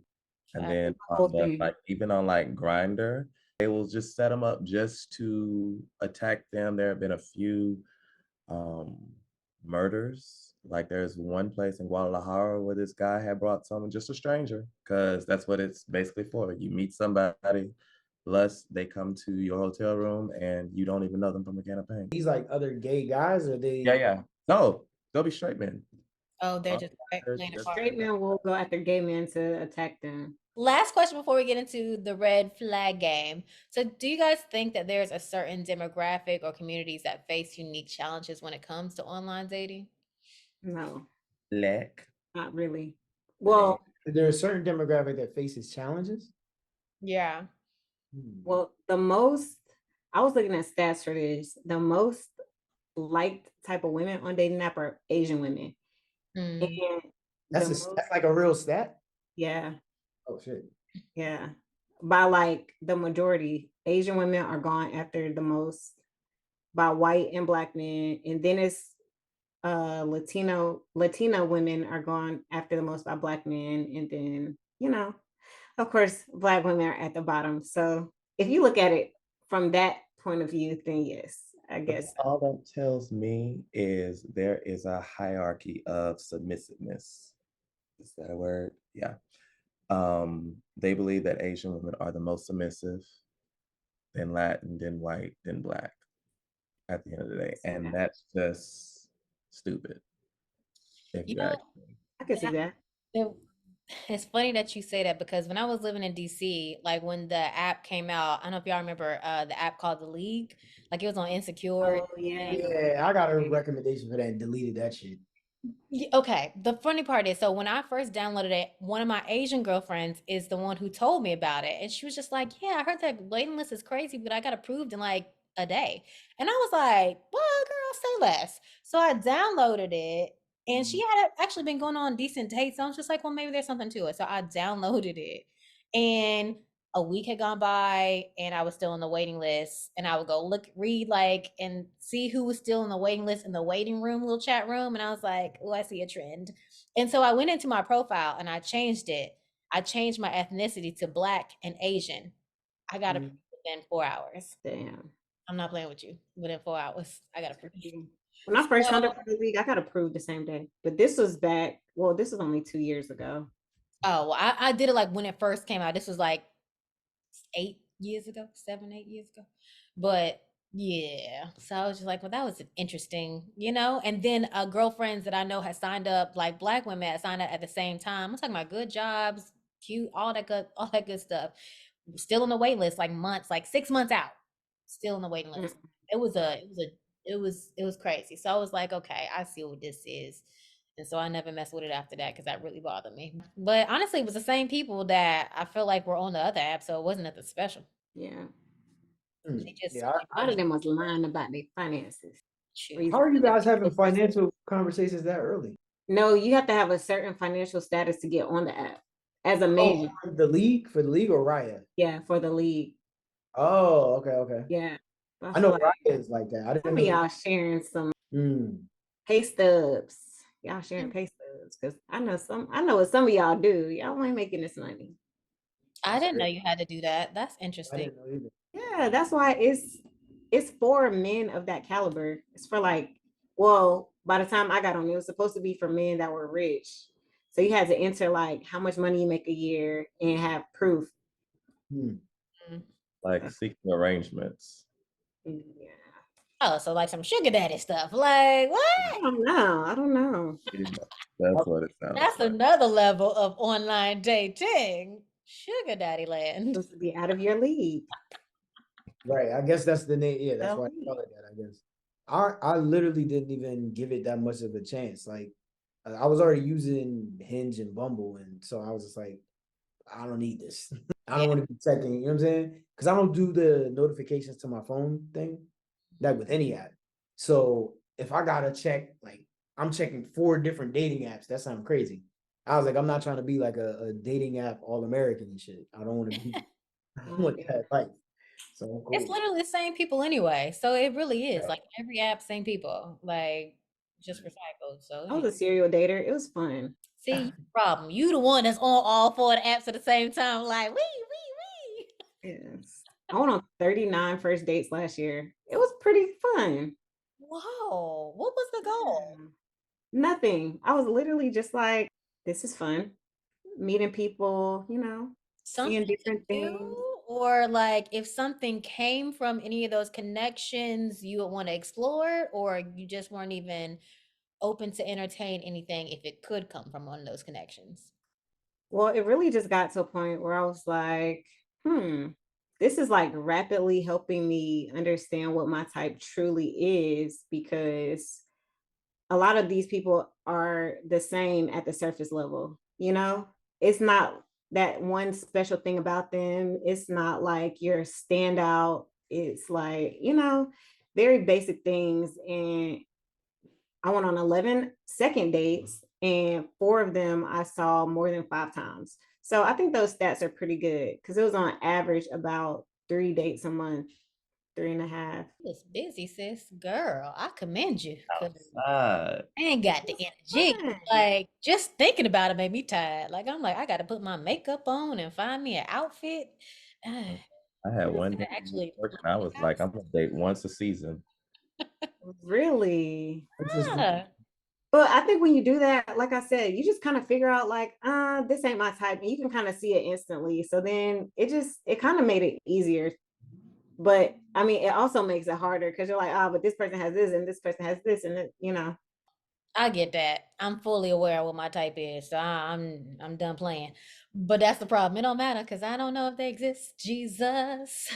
And Yeah. then Whole on thing. like even on like Grinder, they will just set them up just to attack them. There have been a few um murders. Like there's one place in Guadalajara where this guy had brought someone, just a stranger, because that's what it's basically for. You meet somebody, plus they come to your hotel room and you don't even know them from a can of paint. These like other gay guys, or they? Yeah, yeah. No, they'll be straight men. Oh, they're just They're playing a just- card. Straight men will go after gay men to attack them. Last question before we get into the red flag game. So, do you guys think that there's a certain demographic or communities that face unique challenges when it comes to online dating? No, Black. not really. Black. Well, Is there a certain demographic that faces challenges? Yeah. well, the most I was looking at stats for this. The most liked type of women on dating app are Asian women. Mm. And That's like a real stat. yeah, Oh shit. yeah. By like the majority, Asian women are gone after the most by white and black men, and then it's Latino women are gone after the most by black men, and then of course black women are at the bottom. So if you look at it from that point of view, then yes, I But guess. all that tells me is there is a hierarchy of submissiveness. Is that a word? Yeah. They believe that Asian women are the most submissive, then Latin, then white, then black at the end of the day. And that's just stupid, if You you know, ask me. I can see that. it- it's funny that you say that because when I was living in DC, like when the app came out, I don't know if y'all remember the app called The League. Like it was on Insecure. Oh yeah. Yeah, I got a recommendation for that and deleted that shit. Okay, the funny part is, so when I first downloaded it, one of my Asian girlfriends is the one who told me about it, and she was just like, "Yeah, I heard that waiting list is crazy, but I got approved in like a day." And I was like, "Well, girl, say less." So I downloaded it, and she had actually been going on decent dates. So I was just like, "Well, maybe there's something to it." So I downloaded it, and a week had gone by and I was still on the waiting list, and I would go read like and see who was still in the waiting list in the waiting room, little chat room, and I was like, oh, I see a trend. And so I went into my profile and I changed it. I changed my ethnicity to Black and Asian. I got approved within 4 hours. Damn. I'm not playing with you. Within 4 hours, I got approved. When I first signed So, up for the league, I got approved the same day. But this was back, well, this was only 2 years ago. oh, well, I did it like when it first came out. This was like 8 years ago, 7, 8 years ago. But yeah, so I was just like, well, that was interesting, And then girlfriends that I know had signed up, like Black women had signed up at the same time. I'm talking about good jobs, cute, all that good stuff. Still on the wait list, like months, like 6 months out, still on the waiting list. It was crazy. So I was like, okay, I see what this is. And so I never messed with it after that because that really bothered me. But honestly, it was the same people that I feel like were on the other app, so it wasn't nothing special. Yeah. They just Yeah. A lot of them was lying about their finances. shoot. How are you guys having financial conversations that early? No, you have to have a certain financial status to get on the app as a major. For the league or Raya? Yeah, for the league. Oh, okay. Yeah. I know Raya is like that. I didn't Some know. of y'all sharing some pay stubs. Y'all sharing pay stubs because I know what some of y'all do. Y'all ain't making this money. I didn't know you had to do that. That's I interesting. didn't know either. Yeah, that's why it's for men of that caliber. It's for like, well, by the time I got on, it was supposed to be for men that were rich. So you had to enter like how much money you make a year and have proof. Like seeking arrangements. Yeah. Oh, so like some sugar daddy stuff. Like what? I don't know. That's what it sounds That's like. another level of online dating. Sugar daddy land. Supposed to be out of your league. Right. I guess that's the name. Yeah, that's why I call it that, I guess. I literally didn't even give it that much of a chance. Like I was already using Hinge and Bumble, and so I was just like, I don't need this. I don't want to be checking, you know what I'm saying? Because I don't do the notifications to my phone thing, like with any app. So if I gotta check, like I'm checking 4 different dating apps, that sounds crazy. I was like, I'm not trying to be like a dating app all-American and shit. I don't want to be I don't want that life. So cool. It's literally the same people anyway. So it really is. Like every app, same people. Like just recycled. So I was a serial dater. It was fun. see, problem. You the one that's on all 4 of the apps at the same time. Like, wee. Yes. I went on 39 first dates last year. It was pretty fun. Whoa. What was the goal? Nothing. I was literally just like, this is fun. Meeting people, seeing Something different to things. do? Or like if something came from any of those connections, you would want to explore it, or you just weren't even open to entertain anything if it could come from one of those connections? Well, it really just got to a point where I was like, this is like rapidly helping me understand what my type truly is, because a lot of these people are the same at the surface level. It's not that one special thing about them. It's not like you're a standout. It's like, very basic things. And I went on 11 second dates, and 4 of them I saw more than 5 times. So I think those stats are pretty good because it was on average about 3 dates a month, 3.5. You was busy, sis. Girl, I commend you. 'Cause Outside. I ain't got the energy. Like, just thinking about it made me tired. Like, I'm like, I got to put my makeup on and find me an outfit. I had one day Actually, working. I was like, I'm gonna date once a season. Really? yeah. But I think when you do that, like I said, you just kind of figure out like, this ain't my type, and you can kind of see it instantly. So then it kind of made it easier. But I mean, it also makes it harder because you're like, but this person has this and this person has this, and I get that. I'm fully aware of what my type is, so I'm done playing. But that's the problem. It don't matter because I don't know if they exist. Jesus.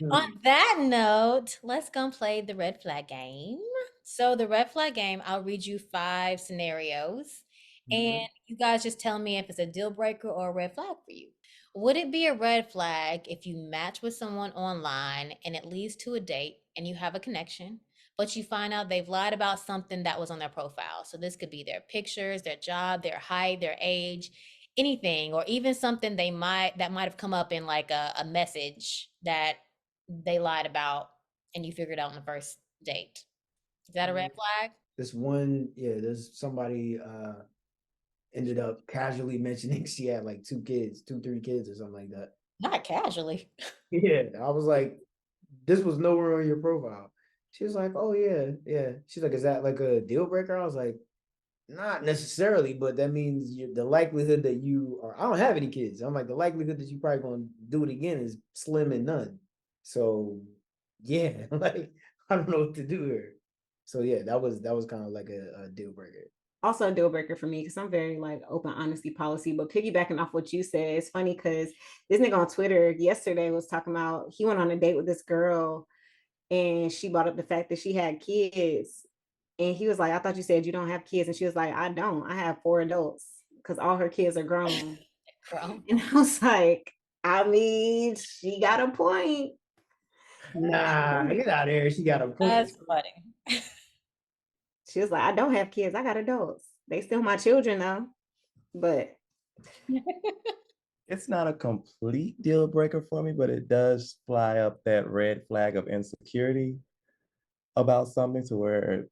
On that note, let's go and play the red flag game. So the red flag game, I'll read you 5 scenarios, and you guys just tell me if it's a deal breaker or a red flag for you. Would it be a red flag if you match with someone online and it leads to a date and you have a connection, but you find out they've lied about something that was on their profile? So this could be their pictures, their job, their height, their age, anything, or even something that might have come up in like a message that they lied about and you figured out on the first date. Is that a red flag? There's somebody ended up casually mentioning she had like 3 kids or something like that. Not casually. Yeah, I was like, this was nowhere on your profile. She was like, oh yeah, yeah. She's like, is that like a deal breaker? I was like, not necessarily, but that means the likelihood that you are. I don't have any kids. I'm like, the likelihood that you probably gonna do it again is slim and none. So yeah, like I don't know what to do here. So yeah, that was kind of like a deal breaker. Also a deal breaker for me because I'm very like open honesty policy. But piggybacking off what you said, it's funny because this nigga on Twitter yesterday was talking about he went on a date with this girl and she brought up the fact that she had kids. And he was like, I thought you said you don't have kids. And she was like, I don't. I have 4 adults because all her kids are grown. Grown. And I was like, I mean, she got a point. Nah, get out of here. She got a point. That's funny. She was like, I don't have kids. I got adults. They still my children though. But It's not a complete deal breaker for me, but it does fly up that red flag of insecurity about something to where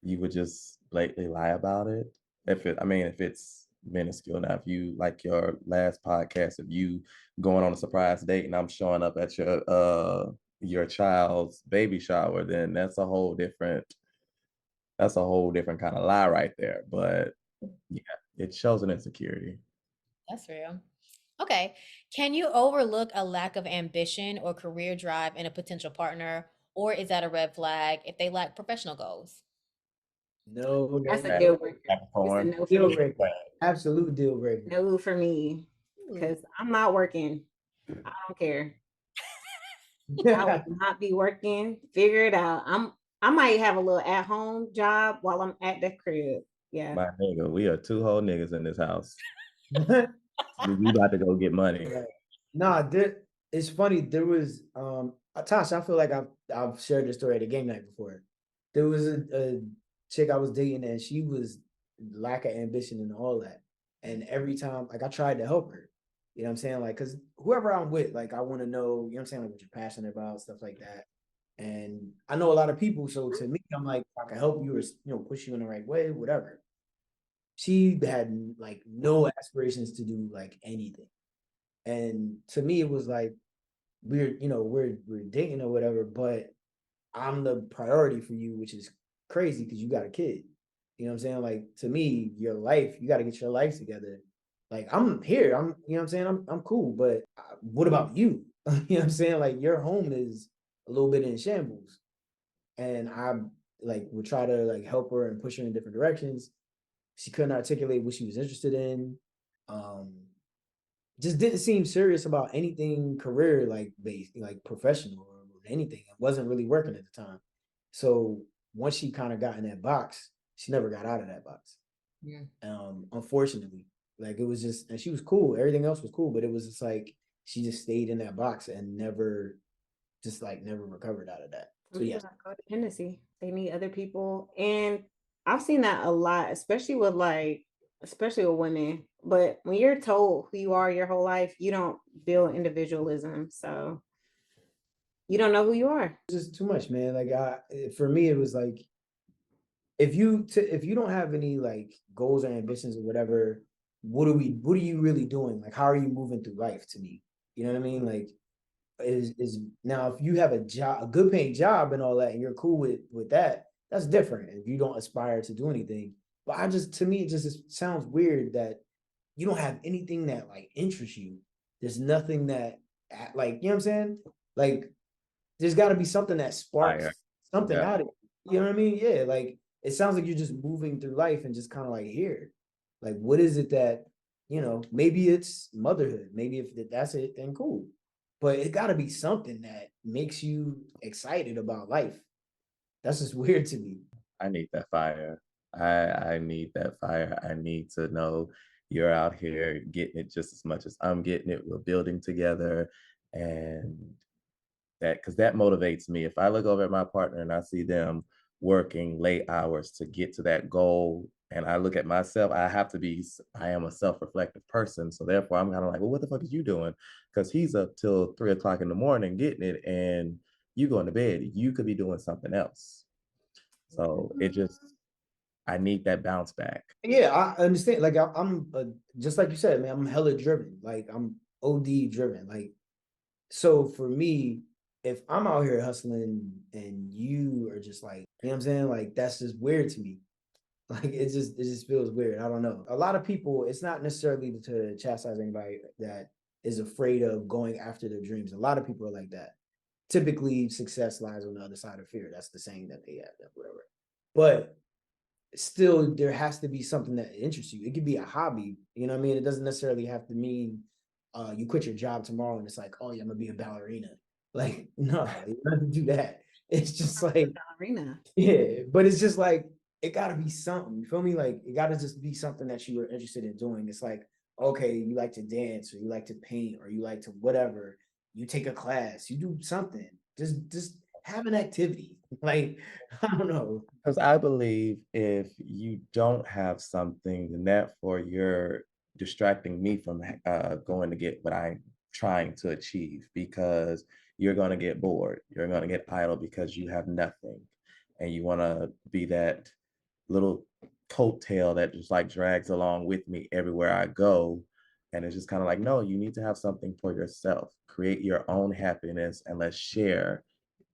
you would just blatantly lie about it. If it's minuscule. Now, if you like your last podcast, if you going on a surprise date and I'm showing up at your child's baby shower, then that's a whole different kind of lie right there. But yeah, it shows an insecurity. That's real. Okay. Can you overlook a lack of ambition or career drive in a potential partner, or is that a red flag if they lack professional goals? No, that's a no, deal breaker. It's a Capricorn. no for deal me. breaker. Absolute deal breaker. No for me. Because I'm not working. I don't care. I will not be working. Figure it out. I might have a little at-home job while I'm at the crib. Yeah. My nigga, we are 2 whole niggas in this house. We about to go get money. Right. Nah, it's funny. There was Tasha, I feel like I've shared this story at a game night before. There was a chick I was dating and she was lack of ambition and all that. And every time, like I tried to help her. You know what I'm saying? Like, cause whoever I'm with, like I want to know, you know what I'm saying, like what you're passionate about, stuff like that. And I know a lot of people, so to me, I'm like, I can help you or push you in the right way, whatever. She had like no aspirations to do like anything. And to me, it was like we're dating or whatever, but I'm the priority for you, which is crazy because you got a kid. You know what I'm saying? Like to me, your life, you got to get your life together. Like I'm here, you know what I'm saying? I'm cool, but what about you? You know what I'm saying? Like your home is a little bit in shambles, and I like would try to like help her and push her in different directions. She couldn't articulate what she was interested in. Um, just didn't seem serious about anything career like based, like professional or anything. It wasn't really working at the time. So once she kind of got in that box, she never got out of that box. Yeah. Unfortunately, like it was just, and she was cool. Everything else was cool, but it was just like she just stayed in that box and never recovered out of that. So yes, Codependency. They need other people, and I've seen that a lot, especially with women. But when you're told who you are your whole life, you don't build individualism, so you don't know who you are. it's just too much, man. Like for me, it was like if you don't have any like goals or ambitions or whatever, what are you really doing? Like, how are you moving through life? To me, you know what I mean? Like, is now if you have a job, a good paying job and all that, and you're cool with that, that's different. If you don't aspire to do anything, but to me, it just sounds weird that you don't have anything that like interests you. There's nothing that like you know what I'm saying? Like, there's got to be something that sparks something out of it. You know what I mean? Yeah, like it sounds like you're just moving through life and just kind of like here. Like, what is it that, maybe it's motherhood. Maybe if that's it, then cool. But it got to be something that makes you excited about life. That's just weird to me. I need that fire. I need that fire. I need to know you're out here getting it just as much as I'm getting it. We're building together. And because that motivates me. If I look over at my partner and I see them working late hours to get to that goal, and I look at myself, I am a self-reflective person. So therefore I'm kind of like, well, what the fuck is you doing? Because he's up till 3 o'clock in the morning getting it, and you going to bed. You could be doing something else. So I need that bounce back. Yeah, I understand. Like I'm just like you said, man. I'm hella driven. Like I'm OD driven. Like so for me, if I'm out here hustling and you are just like, you know what I'm saying? Like that's just weird to me. Like it just feels weird. I don't know. A lot of people, it's not necessarily to chastise anybody that is afraid of going after their dreams. A lot of people are like that. Typically, success lies on the other side of fear. That's the saying that they have, that whatever. But still, there has to be something that interests you. It could be a hobby. You know what I mean? It doesn't necessarily have to mean you quit your job tomorrow and it's like, oh yeah, I'm gonna be a ballerina. Like, no, you don't have to do that. It's just like Arena. yeah, but it's just like it gotta be something. You feel me? Like it gotta just be something that you were interested in doing. It's like, okay, you like to dance or you like to paint or you like to whatever. You take a class, you do something. Just have an activity. Like, I don't know. Because I believe if you don't have something, then therefore you're distracting me from going to get what I'm trying to achieve because you're going to get bored. You're going to get idle because you have nothing. And you want to be that little coattail that just like drags along with me everywhere I go. And it's just kind of like, no, you need to have something for yourself. Create your own happiness and let's share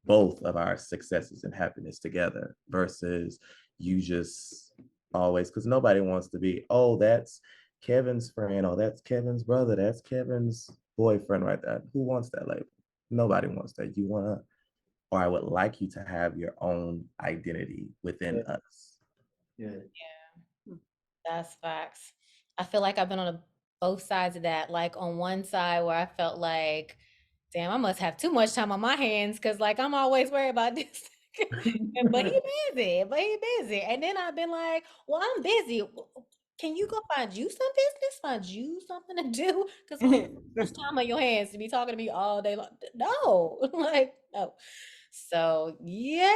both of our successes and happiness together versus you just always, because nobody wants to be, oh, that's Kevin's friend, oh, that's Kevin's brother, that's Kevin's boyfriend right there. Who wants that label? Nobody wants that. You want to, or I would like you to have your own identity within Yeah. us. Yeah. That's facts. I feel like I've been on both sides of that. Like on one side where I felt like, damn, I must have too much time on my hands because like I'm always worried about this. But he busy, but he busy. And then I've been like, well, I'm busy. Can you go find you some business? Find you something to do? Because why you have so much time on your hands to be talking to me all day long? No, like no. So yeah,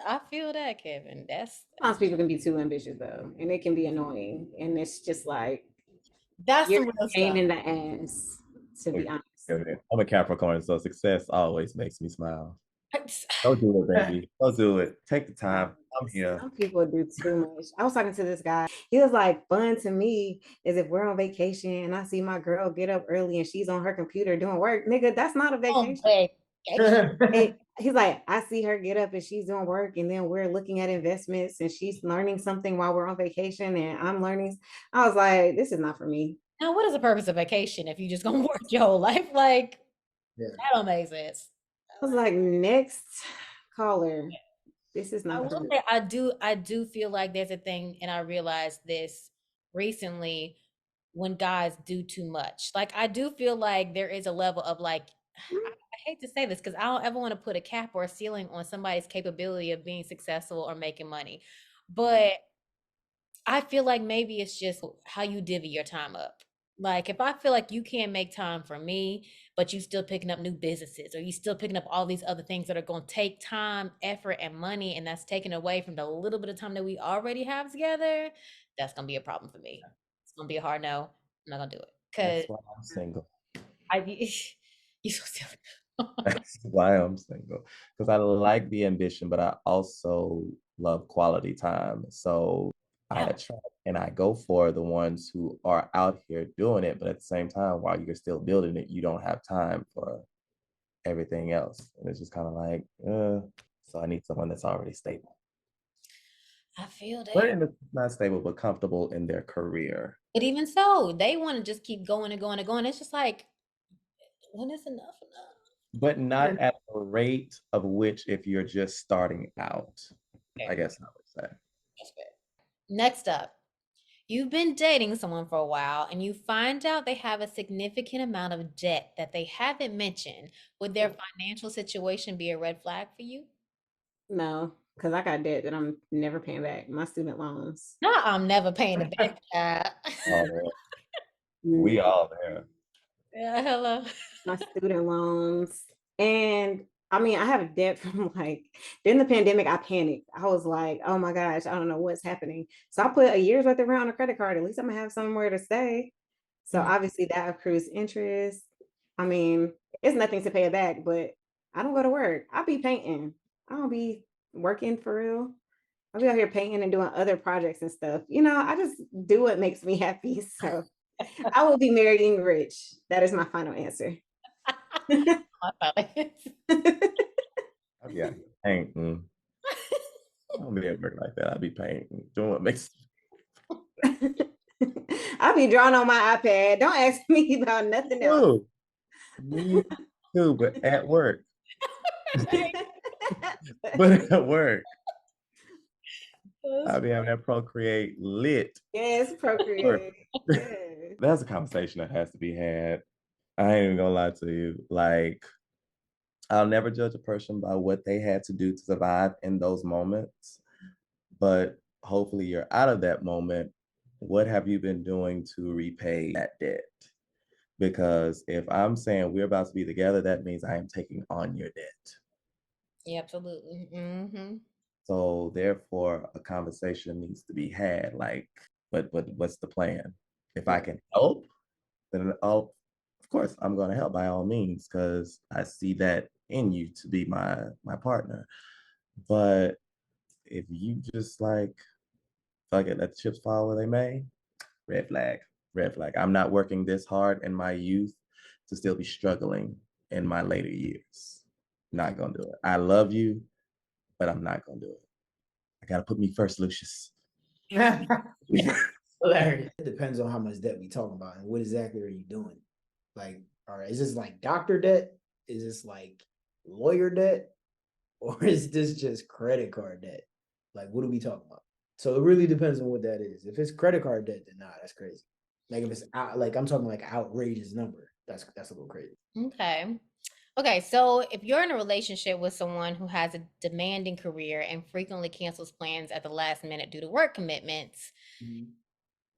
I feel that, Kevin. Sometimes people can be too ambitious though, and it can be annoying. And it's just like That's you're some real a pain stuff. in the ass, to be honest. I'm a Capricorn, so success always makes me smile. Don't do it, baby. Don't do it. Take the time. I'm here. Some people do too much. I was talking to this guy. He was like, fun to me is if we're on vacation and I see my girl get up early and she's on her computer doing work. Nigga, that's not a Oh, vacation. babe. He's like, I see her get up and she's doing work, and then we're looking at investments and she's learning something while we're on vacation and I'm learning. I was like, this is not for me. Now, what is the purpose of vacation if you just gonna work your whole life? Like, Yeah. that don't make sense. I was like, next caller, this is I not for will me. say I do feel like there's a thing, and I realized this recently when guys do too much. Like I do feel like there is a level of like I hate to say this because I don't ever want to put a cap or a ceiling on somebody's capability of being successful or making money. But I feel like maybe it's just how you divvy your time up. Like if I feel like you can't make time for me, but you still picking up new businesses or you still picking up all these other things that are going to take time, effort, and money, and that's taken away from the little bit of time that we already have together, that's going to be a problem for me. It's going to be a hard no. I'm not going to do it because That's why I'm single. you so silly. That's why I'm single. Because I like the ambition, but I also love quality time. So I Yeah. attract and I go for the ones who are out here doing it, but at the same time, while you're still building it, you don't have time for everything else. And it's just kind of like, so I need someone that's already stable. I feel But that. not stable, but comfortable in their career. But even so, they want to just keep going and going and going. It's just like, when is enough enough? But not at the rate of which if you're just starting out, I guess I would say. That's fair. Next up, you've been dating someone for a while and you find out they have a significant amount of debt that they haven't mentioned. Would their financial situation be a red flag for you? No, because I got debt that I'm never paying back. My student loans. No, I'm never paying it back. Oh, we all there. Yeah, hello. My student loans. And I mean, I have a debt from like during the pandemic, I panicked. I was like, oh my gosh, I don't know what's happening. So I put a year's worth of rent on a credit card. At least I'm gonna have somewhere to stay. So Mhm. obviously that accrues interest. I mean, it's nothing to pay it back, but I don't go to work. I'll be painting. I don't be working for real. I'll be out here painting and doing other projects and stuff. I just do what makes me happy. So I will be married and rich. That is my final answer. I'll be out here painting. I don't be at work like that. I'll be painting, doing what makes. I'll be drawing on my iPad. Don't ask me about nothing else. Oh, me too, but at work. But at work, I'll be having that Procreate lit. Yes, Procreate. Yes. That's a conversation that has to be had. I ain't even gonna lie to you. Like, I'll never judge a person by what they had to do to survive in those moments. But hopefully you're out of that moment. What have you been doing to repay that debt? Because if I'm saying we're about to be together, that means I am taking on your debt. Yeah, absolutely. So therefore, a conversation needs to be had. Like, what's the plan? If I can help, then of course I'm going to help by all means, because I see that in you to be my partner. But if you just like, fuck it, let the chips fall where they may, red flag, red flag. I'm not working this hard in my youth to still be struggling in my later years. Not gonna do it. I love you, but I'm not gonna do it. I gotta put me first, Lucius. Hilarious. It depends on how much debt we talking about and what exactly are you doing. Like, all right, is this like doctor debt? Is this like lawyer debt? Or is this just credit card debt? Like, what are we talking about? So it really depends on what that is. If it's credit card debt, then nah, that's crazy. Like if it's like I'm talking like outrageous number, that's a little crazy. Okay, so if you're in a relationship with someone who has a demanding career and frequently cancels plans at the last minute due to work commitments,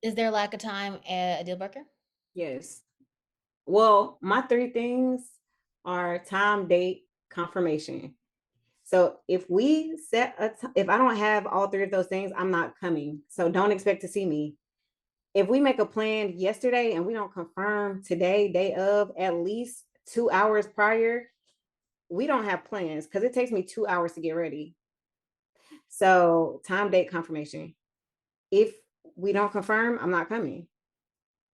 is there lack of time a deal breaker? Yes. Well, my 3 things are time, date, confirmation. So if we if I don't have all 3 of those things, I'm not coming. So don't expect to see me. If we make a plan yesterday and we don't confirm today, day of, at least 2 hours prior, we don't have plans because it takes me 2 hours to get ready. So time, date, confirmation. If we don't confirm, I'm not coming.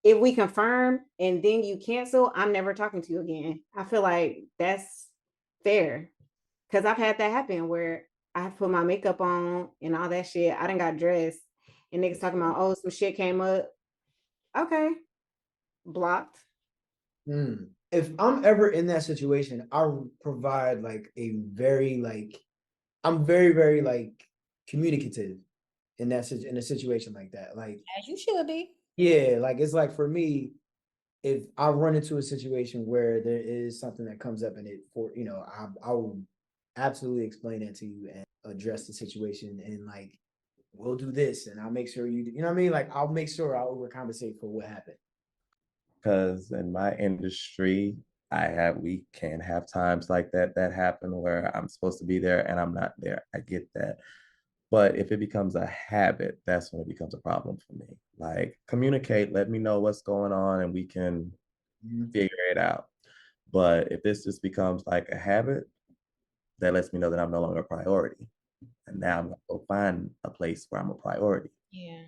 If we confirm and then you cancel, I'm never talking to you again. I feel like that's fair because I've had that happen where I have put my makeup on and all that shit. I done got dressed and niggas talking about, oh, some shit came up. Okay, blocked. If I'm ever in that situation, I'll provide like I'm very, very like communicative in a situation like that. Like, As you should be. yeah, like it's like for me, if I run into a situation where there is something that comes up in it I will absolutely explain that to you and address the situation and like we'll do this and I'll make sure you know what I mean? Like I'll make sure I'll overcompensate for what happened. Because in my industry, we can have times like that happen where I'm supposed to be there and I'm not there. I get that. But if it becomes a habit, that's when it becomes a problem for me. Like, communicate, let me know what's going on and we can figure it out. But if this just becomes like a habit, that lets me know that I'm no longer a priority. And now I'm gonna go find a place where I'm a priority. Yeah.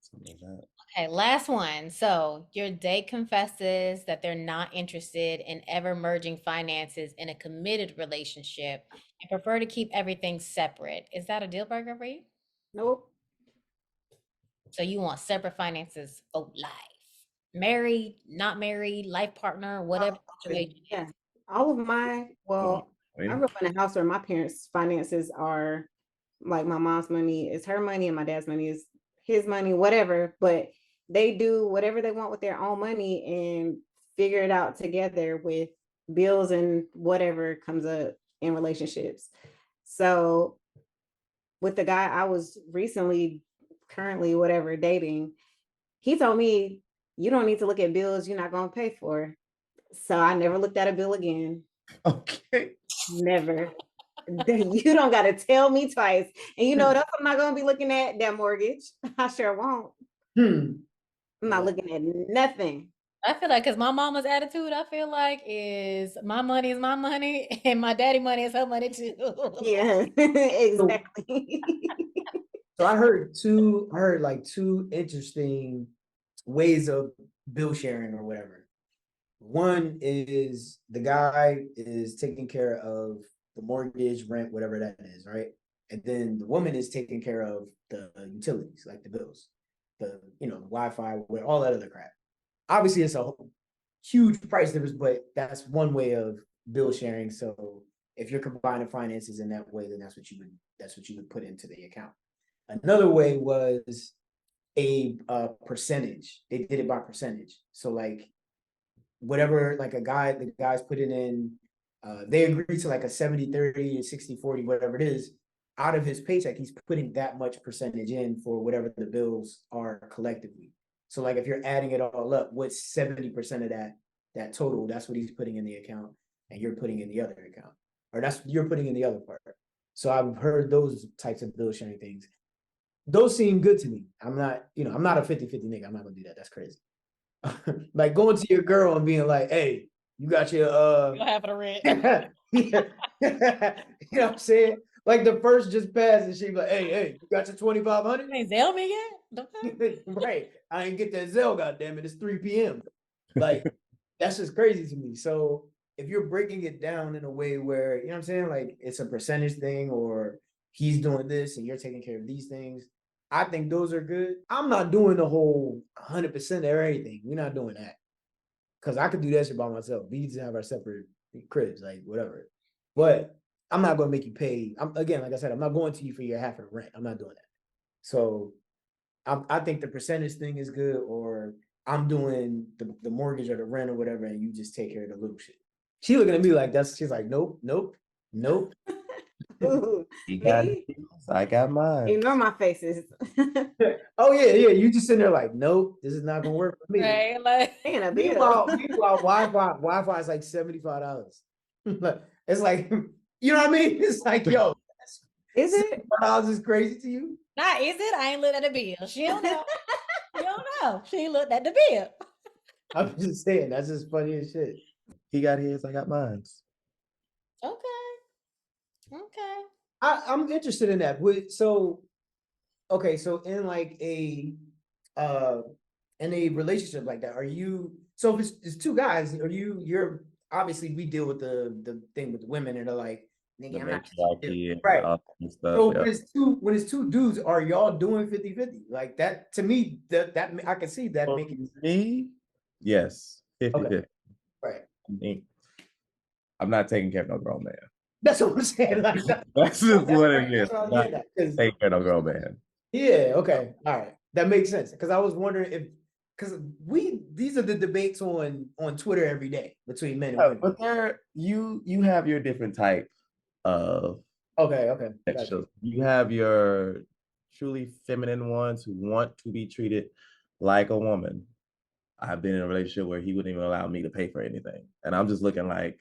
Something like that. Okay, last one. So your date confesses that they're not interested in ever merging finances in a committed relationship and prefer to keep everything separate. Is that a deal breaker for you? Nope. So you want separate finances for life. Married, not married, life partner, whatever situation. Yeah. All of my, well, I grew up in a house where my parents' finances are like my mom's money is her money and my dad's money is his money, whatever. But they do whatever they want with their own money and figure it out together with bills and whatever comes up in relationships. So with the guy I was currently, whatever, dating, he told me, you don't need to look at bills you're not going to pay for. So I never looked at a bill again. Okay. Never. You don't got to tell me twice. And you know what else I'm not going to be looking at? That mortgage. I sure won't. I'm not looking at nothing. I feel like because my mama's attitude, I feel like is my money is my money and my daddy money is her money too. Yeah, So, exactly. so I heard like two interesting ways of bill sharing or whatever. One is the guy is taking care of the mortgage, rent, whatever that is, right? And then the woman is taking care of the utilities, like the bills, the Wi-Fi, all that other crap. Obviously, it's a huge price difference, but that's one way of bill sharing. So if you're combining finances in that way, then that's what you would put into the account. Another way was a percentage. They did it by percentage. So like whatever, like the guys put it in, they agreed to like a 70-30 or 60-40, whatever it is. Out of his paycheck, he's putting that much percentage in for whatever the bills are collectively. So like if you're adding it all up, what's 70% of that total? That's what he's putting in the account, and you're putting in the other account, or that's you're putting in the other part. So I've heard those types of bill sharing things. Those seem good to me. I'm not a 50-50 nigga. I'm not gonna do that. That's crazy. Like going to your girl and being like, "Hey, you got your You'll have the rent. you know what I'm saying? Like the first just passed and she be like, "Hey, you got your 2,500?" You ain't Zell me yet? Okay. Right. I ain't get that Zelle, goddamn it. It's 3 p.m. Like that's just crazy to me. So if you're breaking it down in a way where, you know what I'm saying, like it's a percentage thing or he's doing this and you're taking care of these things, I think those are good. I'm not doing the whole 100% of everything. We're not doing that. Cause I could do that shit by myself. We need to have our separate cribs, like whatever. But I'm not gonna make you pay. I'm again, like I said, I'm not going to you for your half of the rent. I'm not doing that. So I think the percentage thing is good, or I'm doing the mortgage or the rent or whatever, and you just take care of the little shit. She looking at me like that's. She's like, nope, nope, nope. Ooh, You got me? his, I got mine. Ignore my faces. Oh yeah, yeah. You just sitting there like, nope, this is not gonna work for me. Right? Like Paying a bill. Meanwhile, Wi-Fi is like $75. It's like, you know what I mean? It's like, yo, Is it? $75 is crazy to you. nah, is it? I ain't looked at the bill. She don't know. She don't know. She ain't looked at the bill. I'm just saying, that's just funny as shit. He got his, I got mine. Okay. Okay. I'm interested in that. So okay, so in like uh in a relationship like that, are you so if it's two guys, you're obviously we deal with the thing with the women and they're like, The nigga, I'm not matriarchy and right. all that stuff. So Yeah. when it's two dudes, are y'all doing 50-50? Like that to me, that I can see that For making me, yes, 50 okay, 50. right. I mean, I'm not taking care of no grown man. That's what I'm saying. Like That's just what it is. that's what I'm I'm not getting at. 'Cause taking care of no grown man. yeah, okay. All right. That makes sense. Because I was wondering if because these are the debates on Twitter every day between men and women. But you have your different type of Okay, okay. Gotcha. sexual. You have your truly feminine ones who want to be treated like a woman. I've been in a relationship where he wouldn't even allow me to pay for anything. And I'm just looking like,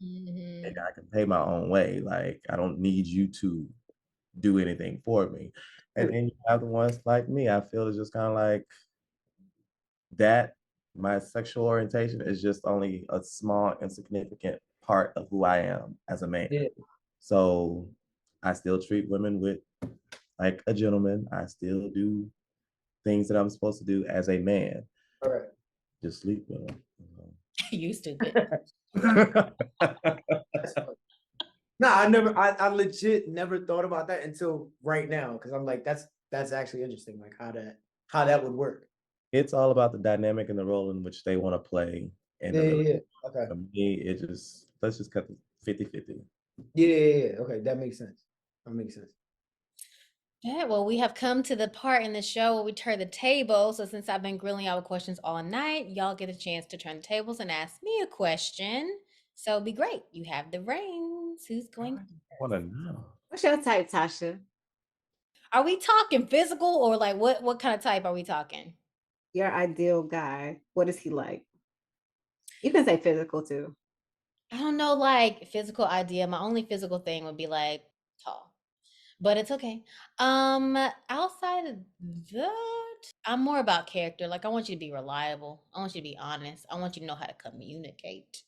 Mhm. I can pay my own way. Like, I don't need you to do anything for me. And then you have the ones like me. I feel it's just kind of like that. My sexual orientation is just only a small, insignificant part of who I am as a man. Yeah. So I still treat women with like a gentleman. I still do things that I'm supposed to do as a man. All right. Just sleep with them. You stupid. I legit never thought about that until right now. Cause I'm like, that's actually interesting. Like how that would work. It's all about the dynamic and the role in which they want to play in the relationship. Okay. For me, let's just cut the 50-50. Yeah. Okay. That makes sense. That makes sense. Yeah, well, we have come to the part in the show where we turn the table. So since I've been grilling y'all with questions all night, y'all get a chance to turn the tables and ask me a question. So it'd be great. You have the reins. Who's going? I want to know. What's your type, Tasha? Are we talking physical or like what kind of type are we talking? Your ideal guy. What is he like? You can say physical too. I don't know, like physical idea. My only physical thing would be like tall. but it's okay. Outside of that, I'm more about character. Like I want you to be reliable. I want you to be honest. I want you to know how to communicate.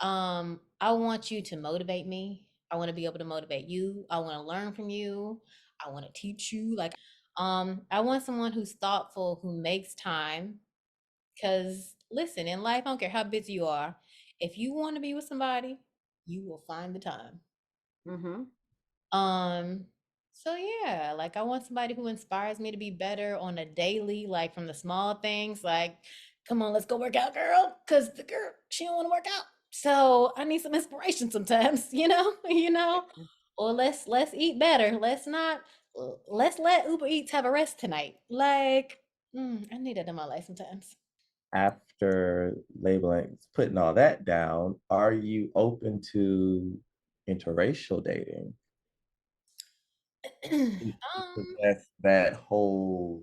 I want you to motivate me. I want to be able to motivate you. I want to learn from you. I want to teach you. Like, I want someone who's thoughtful, who makes time. Cause listen, in life, I don't care how busy you are. If you want to be with somebody, you will find the time. Mm-hmm. Um, so yeah, like I want somebody who inspires me to be better on a daily, like from the small things, like, come on, let's go work out, girl, because the girl, she don't want to work out. So I need some inspiration sometimes, Or let's eat better. Let's let Uber Eats have a rest tonight. Like, I need that in my life sometimes. After labeling, putting all that down, are you open to interracial dating? To um, that whole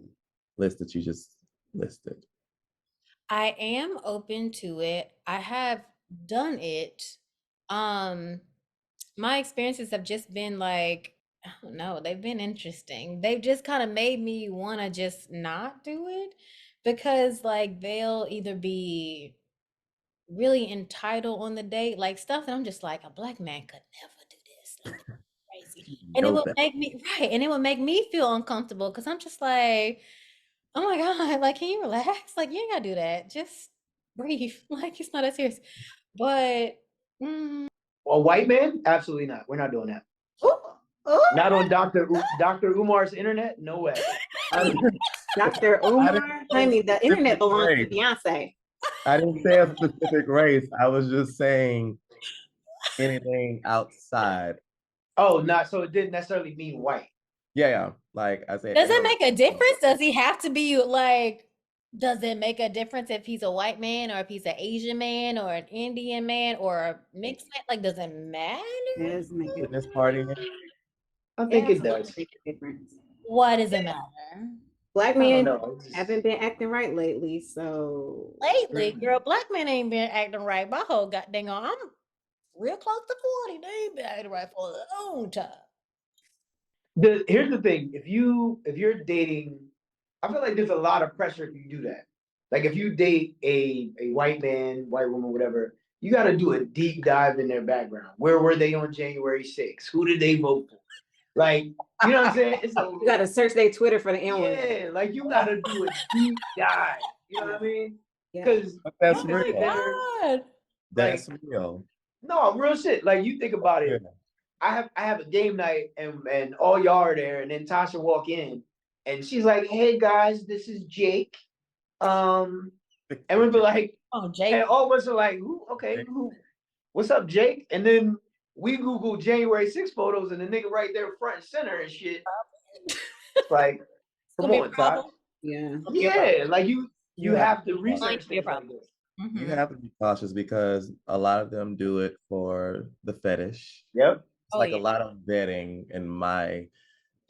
list that you just listed. I am open to it. I have done it. Um, my experiences have just been like, I don't know, they've been interesting. They've just kind of made me want to just not do it because like they'll either be really entitled on the date, like stuff that I'm just like, a black man could never do this. Like crazy. And it No, would that make me right, and it would make me feel uncomfortable because I'm just like, oh my God, like, can you relax? Like, you ain't gotta do that. Just breathe. Like, it's not that serious. But mm, A white man? Absolutely not. We're not doing that. Ooh, ooh. Not on Dr. Umar's internet. No way. Um, Dr. I didn't Umar, say a honey, the internet specific belongs to race. Beyonce. I didn't say a specific race. I was just saying anything outside. Oh, not so it didn't necessarily mean white. Yeah, yeah. Like I said, does it inter. make a difference? Does he have to be like, does it make a difference if he's a white man or if he's an Asian man or an Indian man or a mixed man? Like, does it matter? Does make a Fitness party. I it think it absolutely does. makes a difference. Why does it matter? Black I don't men know. haven't been acting right lately, so Lately, girl, black men ain't been acting right. My whole goddamn I'm real close to 40. They ain't been acting right for a long time. Here's the thing: if you're dating, I feel like there's a lot of pressure if you do that. Like if you date a white man, white woman, whatever, you got to do a deep dive in their background. Where were they on January 6th? Who did they vote for? Like, you know what I'm saying? It's a you got to search their Twitter for the N word. yeah, like you got to do a deep dive. You know what I mean? Yeah. Because But you that's Oh can sit my real. there God. like That's real. no real shit. Like you think about Yeah. it. I have a game night and all y'all are there, and then Tasha walk in, and she's like, "Hey guys, this is Jake." And we be like, Oh, and Jake. all of us are like, "Who? Okay, who? What's up, Jake?" And then we Google January 6th photos, and the nigga right there front and center and shit. It's like, It's come gonna be a on, Tosh. problem. Yeah. It's gonna be a problem. Yeah, like you You have to have to be Going cautious. research to be a things problem. like this. You Mhm. have to be cautious because a lot of them do it for the fetish. Yep. It's Oh like a yeah. lot of vetting in my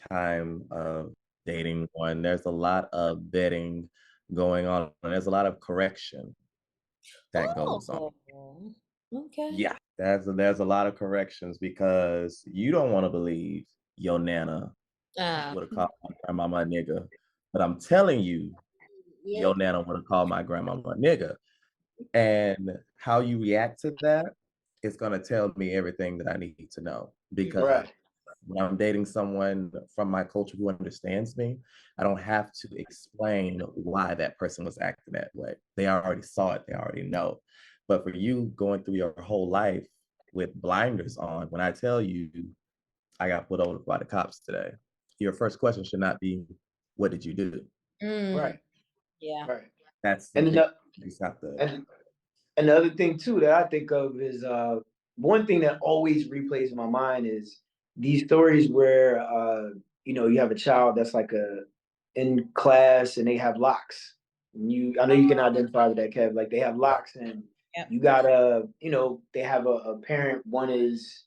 time of dating one. There's a lot of vetting going on, and there's a lot of correction that goes on. Oh, okay. Yeah, there's a lot of corrections because you don't want to believe your nana Uh, would have called my grandmama a nigga, but I'm telling you, yep. your nana would have called my grandmama a nigga. And how you react to that is going to tell me everything that I need to know. Because Right. when I'm dating someone from my culture who understands me, I don't have to explain why that person was acting that way. They already saw it, they already know. But for you going through your whole life with blinders on, when I tell you I got pulled over by the cops today, your first question should not be, what did you do? Mm, Right. yeah. Right. That's the And thing. the, You just have to. and the other thing too that I think of is one thing that always replays in my mind is these stories where you have a child that's like a in class and they have locks. And I know you can identify with that, Kev. Like they have locks and Yep. you gotta, they have a parent, one is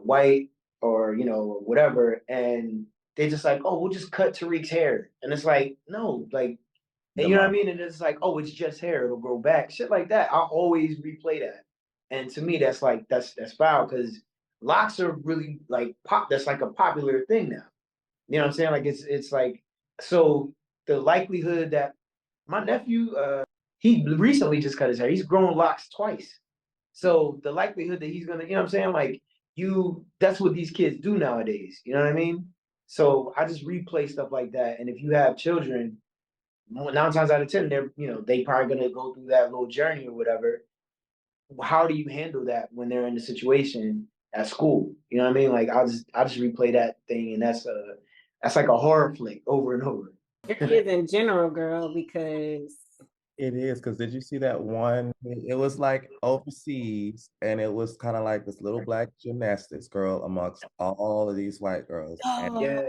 white or whatever, and they just like, oh, we'll just cut Tariq's hair. And it's like, no, like and The you know what I mom. mean? And it's like, oh, it's just hair, it'll grow back. Shit like that. I always replay that. And to me, that's like that's foul because locks are really like pop. That's like a popular thing now. You know what I'm saying? Like it's like so the likelihood that my nephew he recently just cut his hair. He's grown locks twice. So the likelihood that he's gonna, you know what I'm saying? Like that's what these kids do nowadays. You know what I mean? So I just replay stuff like that. And if you have children, 9 times out of 10, they probably gonna go through that little journey or whatever. How do you handle that when they're in the situation at school? You know what I mean? Like I just replay that thing, and that's like a horror flick over and over. Your kids in general, girl, because It is, because did you see that one? It was like overseas, and it was kind of like this little black gymnastics girl amongst all of these white girls. And Oh, Yeah,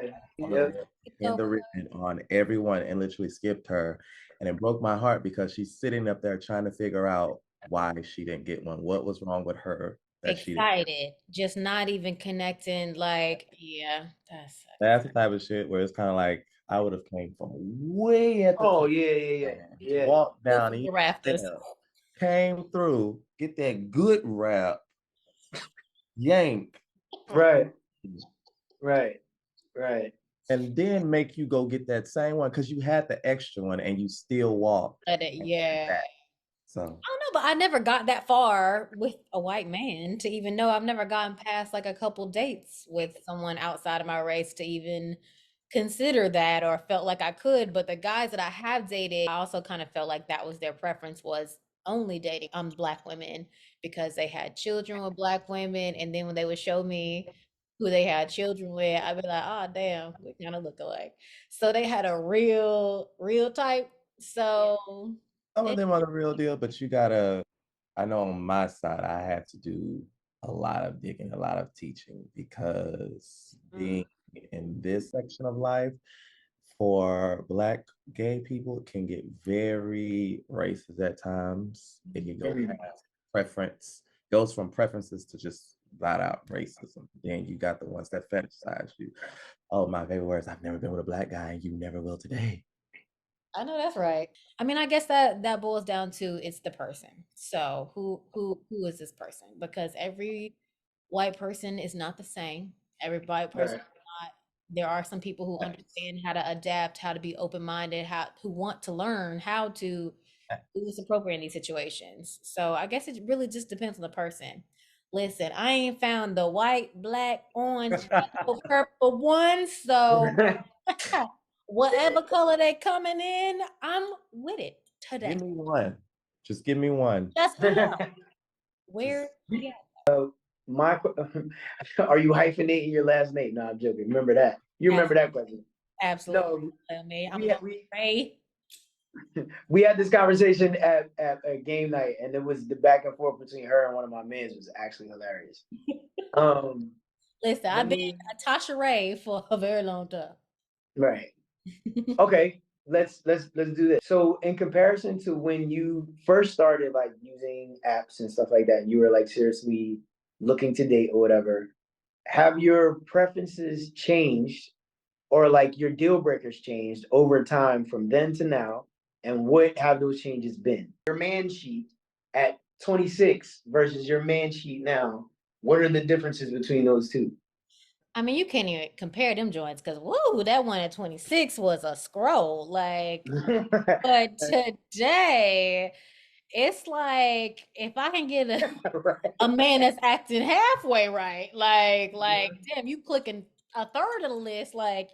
on yep. in the ribbon on everyone and literally skipped her. And it broke my heart because she's sitting up there trying to figure out why she didn't get one. What was wrong with her that she didn't get excited, just not even connecting. Like, yeah, that's That's the type of shit where it's kind of like I would have came from way at the Oh top, yeah, yeah, yeah, man, yeah. walked good down for the each rafters. step, came through, get that good rap, yank, Right, right, right. and then make you go get that same one because you had the extra one and you still walked But and came yeah. back. So I don't know, but I never got that far with a white man to even know. I've never gotten past like a couple dates with someone outside of my race to even consider that or felt like I could. But the guys that I have dated, I also kind of felt like that was their preference was only dating black women because they had children with black women. And then when they would show me who they had children with, I'd be like, oh damn, we kind of look alike. So they had a real type. So some of it, them are the real deal, but you gotta, I know on my side, I had to do a lot of digging, a lot of teaching because being in this section of life for Black gay people can get very racist at times. It can go Mhm. past preference, goes from preferences to just flat out racism. Then you got the ones that fetishize you. Oh, my favorite words, I've never been with a Black guy and you never will today. I know that's right. I mean, I guess that boils down to it's the person. So who is this person? Because every white person is not the same. Every white person Right. is not. There are some people who understand how to adapt, how to be open-minded, how who want to learn how to do what's appropriate in these situations. So I guess it really just depends on the person. Listen, I ain't found the white, black, orange, yellow, purple one, so whatever color they coming in, I'm with it today. Give me one. Just give me one. Just one. Where? Just Yeah, My, are you hyphenating your last name? No, I'm joking. Remember that. You remember that question? absolutely. No, Me, I'm we not we Ray. we had this conversation at a game night, and it was the back and forth between her and one of my mans was actually hilarious. Um, Listen, let I've been me a Tasha Ray for a very long time. right. Okay, let's do this. So in comparison to when you first started like using apps and stuff like that, and you were like seriously looking to date or whatever, have your preferences changed or like your deal breakers changed over time from then to now? And what have those changes been? Your man sheet at 26 versus your man sheet now. What are the differences between those two? I mean, you can't even compare them joints because woo, that one at 26 was a scroll. Like, but today, it's like if I can get a Right. man that's acting halfway right, like damn, you clicking a third of the list, like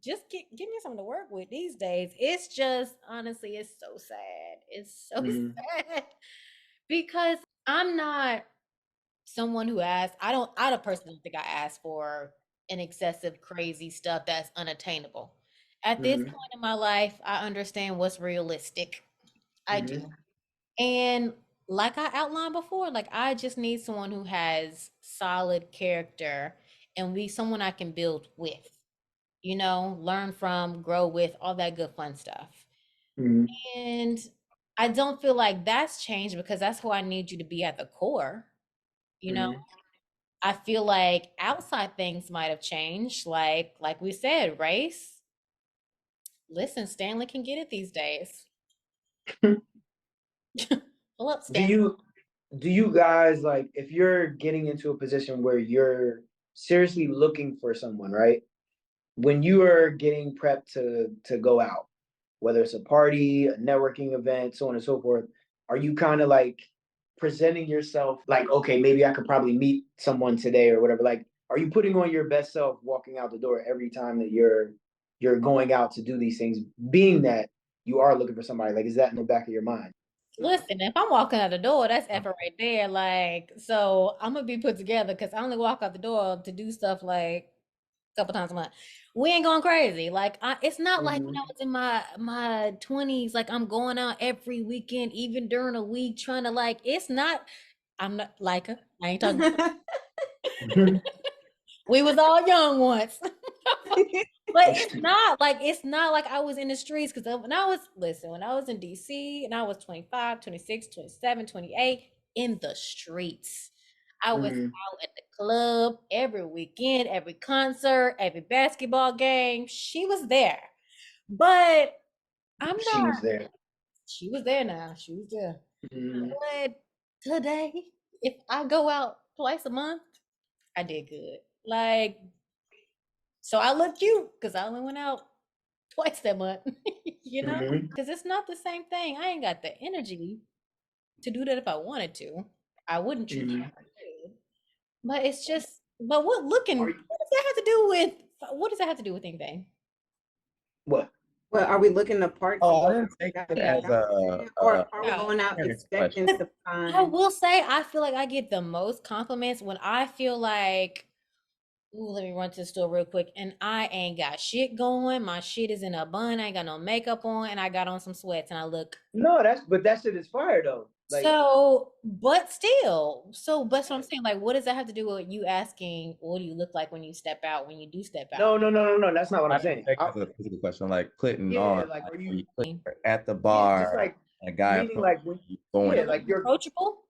just give me something to work with these days. It's just honestly, it's so sad. It's so Mhm. sad because I'm not someone who asks. I don't personally think I ask for an excessive crazy stuff that's unattainable. At this Mhm. point in my life, I understand what's realistic. I do. Mhm. And like I outlined before, like I just need someone who has solid character and be someone I can build with, learn from, grow with, all that good fun stuff. Mhm. And I don't feel like that's changed because that's who I need you to be at the core, you know? Mhm. I feel like outside things might have changed, like we said, race. Listen, Stanley can get it these days. Pull up, Do Stanley. you do you guys like if you're getting into a position where you're seriously looking for someone, right? When you are getting prepped to go out, whether it's a party, a networking event, so on and so forth, are you kind of like presenting yourself like, okay, maybe I could probably meet someone today or whatever? Like, are you putting on your best self walking out the door every time that you're going out to do these things, being that you are looking for somebody? Like, is that in the back of your mind? Listen, if I'm walking out the door, that's effort right there. Like, so I'm gonna be put together because I only walk out the door to do stuff like a couple times a month. We ain't going crazy. Like, it's not like when I was in my 20s. Like, I'm going out every weekend, even during a week, trying to like. It's not. I'm not like I ain't talking. We was all young once. But it's not like I was in the streets because when I was when I was in DC and I was 25, 26, 27, 28 in the streets. I was Mhm. out at the club every weekend, every concert, every basketball game. She was there. But I'm She not was there. she was there now. She was there. Mhm. But today, if I go out twice a month, I did good. Like, so I look cute because I only went out twice that month, you know? Mhm. Because it's not the same thing. I ain't got the energy to do that if I wanted to. I wouldn't choose it. Mhm. But it's just, but Are you, what does that have to do with, what does that have to do with anything? what? Well, are we looking apart to Oh, I go didn't take it out as shopping, or are we Wow. going out fair expecting question. to I find? will say, I feel like I get the most compliments when I feel like, ooh, let me run to the store real quick. And I ain't got shit going. My shit is in a bun. I ain't got no makeup on. And I got on some sweats and I look. No, but that shit is fire though. Like, So, but still, so that's what I'm saying. Like, what does that have to do with you asking, what do you look like when you step out, when you do step out? no, no, no, no, no. That's not what I'm I didn't saying. take it as a physical question, like putting Yeah, on, like, like are when you? you put at the Yeah, just bar, like a guy meaning approaches like when. you going Yeah, in. like you're. Approachable?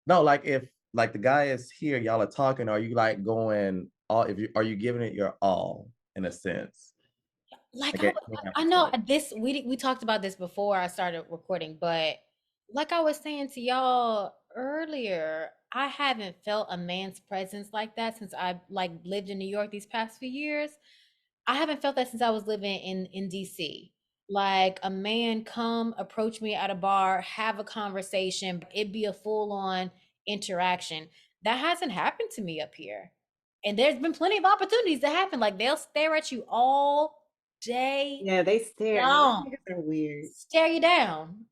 No, like if like the guy is here, y'all are talking, are you like going all if you are you giving it your all in a sense? Like Like at I camp know or this we talked about this before I started recording, but like I was saying to y'all earlier, I haven't felt a man's presence like that since I like lived in New York these past few years. I haven't felt that since I was living in DC. Like a man come approach me at a bar, have a conversation, it'd be a full on interaction. That hasn't happened to me up here. And there's been plenty of opportunities that happen. Like they'll stare at you all day Yeah, they stare. long, Niggas are weird. stare you down.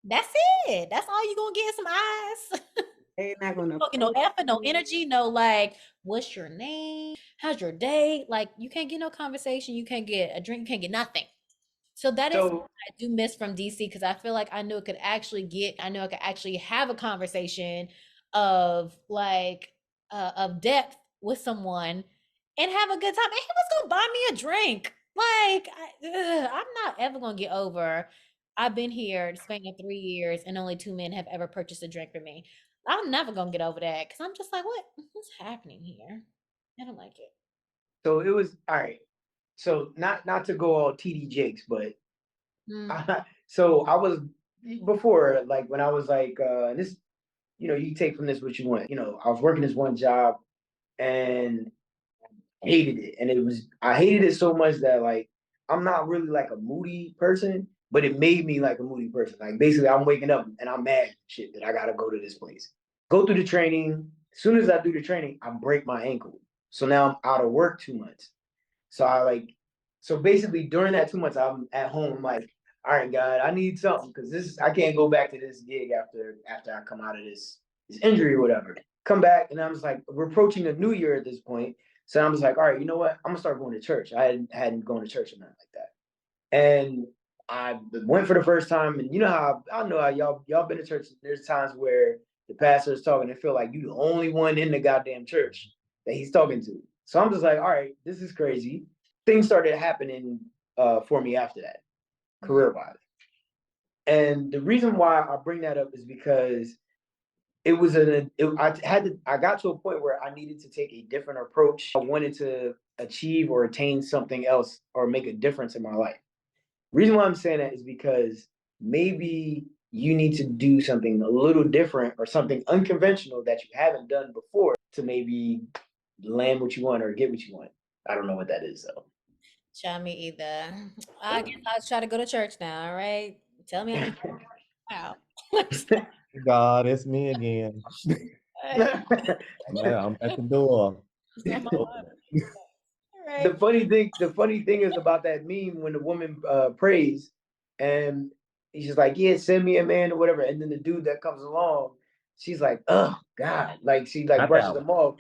That's it. That's all you gonna get, some eyes. They're not gonna Fucking no approach effort, no you. energy, no like, what's your name? How's your day? Like, you can't get no conversation. You can't get a drink. You can't get nothing. So that is what So I do miss from DC because I feel like I know I could actually have a conversation of like of depth with someone and have a good time. And he was gonna buy me a drink. Like I'm not ever gonna get over. I've been here spanning 3 years and only two men have ever purchased a drink for me. I'm never gonna get over that because I'm just like, what's happening here? I don't like it. it was all right. So not to go all TD Jakes, but Mm. so I was before like when I was like this, you take from this what you want. I was working this one job and hated it. And I hated it so much that like I'm not really like a moody person, but it made me like a moody person. Like basically I'm waking up and I'm mad shit that I gotta go to this place. Go through the training. As soon as I do the training, I break my ankle. So now I'm out of work 2 months. So so basically during that 2 months, I'm at home. I'm like, all right, God, I need something because I can't go back to this gig after I come out of this injury or whatever. Come back and I'm just like, we're approaching the new year at this point. So I'm just like, all right, you know what? I'm gonna start going to church. I hadn't gone to church or nothing like that. And I went for the first time, and you know how I know how y'all been to church. There's times where the pastor is talking and feel like you the only one in the goddamn church that he's talking to. So I'm just like, all right, this is crazy. Things started happening for me after that, Mm. career wise. And the reason why I bring that up is because it was I got to a point where I needed to take a different approach. I wanted to achieve or attain something else or make a difference in my life. Reason why I'm saying that is because maybe you need to do something a little different or something unconventional that you haven't done before to maybe land what you want or get what you want. I don't know what that is though. Try me either. I guess I'll try to go to church now. All right. Tell me I'm out. God, it's me again. I'm at the door. The funny thing is about that meme when the woman prays and he's just like, yeah, send me a man or whatever, and then the dude that comes along, she's like, oh God, like she like Not brushes that him one. off,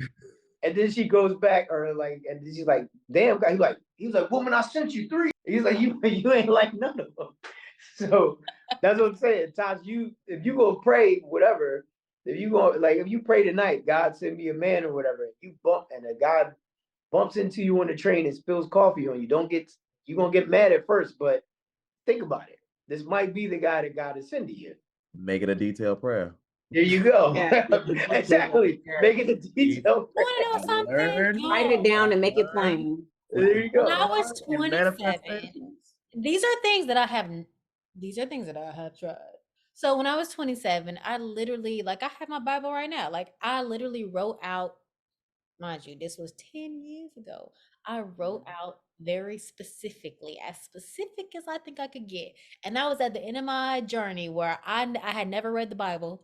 and then she goes back or like, and then she's like, damn guy, he was like, woman, I sent you 3. He's like, you ain't like none of them. So that's what I'm saying. Tosh, if you go pray, whatever, if you pray tonight, God send me a man or whatever, and you bump and a God bumps into you on the train and spills coffee on you, you're gonna get mad at first, but think about it. This might be the guy that God is sending you. Make it a detailed prayer. There you go. Yeah. Exactly. Make it a detailed You want to know prayer. something? Learn, Write it down and make it plain. There you When go. I was and 27, manifestations. these are things that I have. These are things that I have tried. So when I was 27, I literally, like, I have my Bible right now. Like, I literally wrote out, mind you, this was 10 years ago. I wrote out very specifically, as specific as I think I could get. And that was at the end of my journey where I had never read the Bible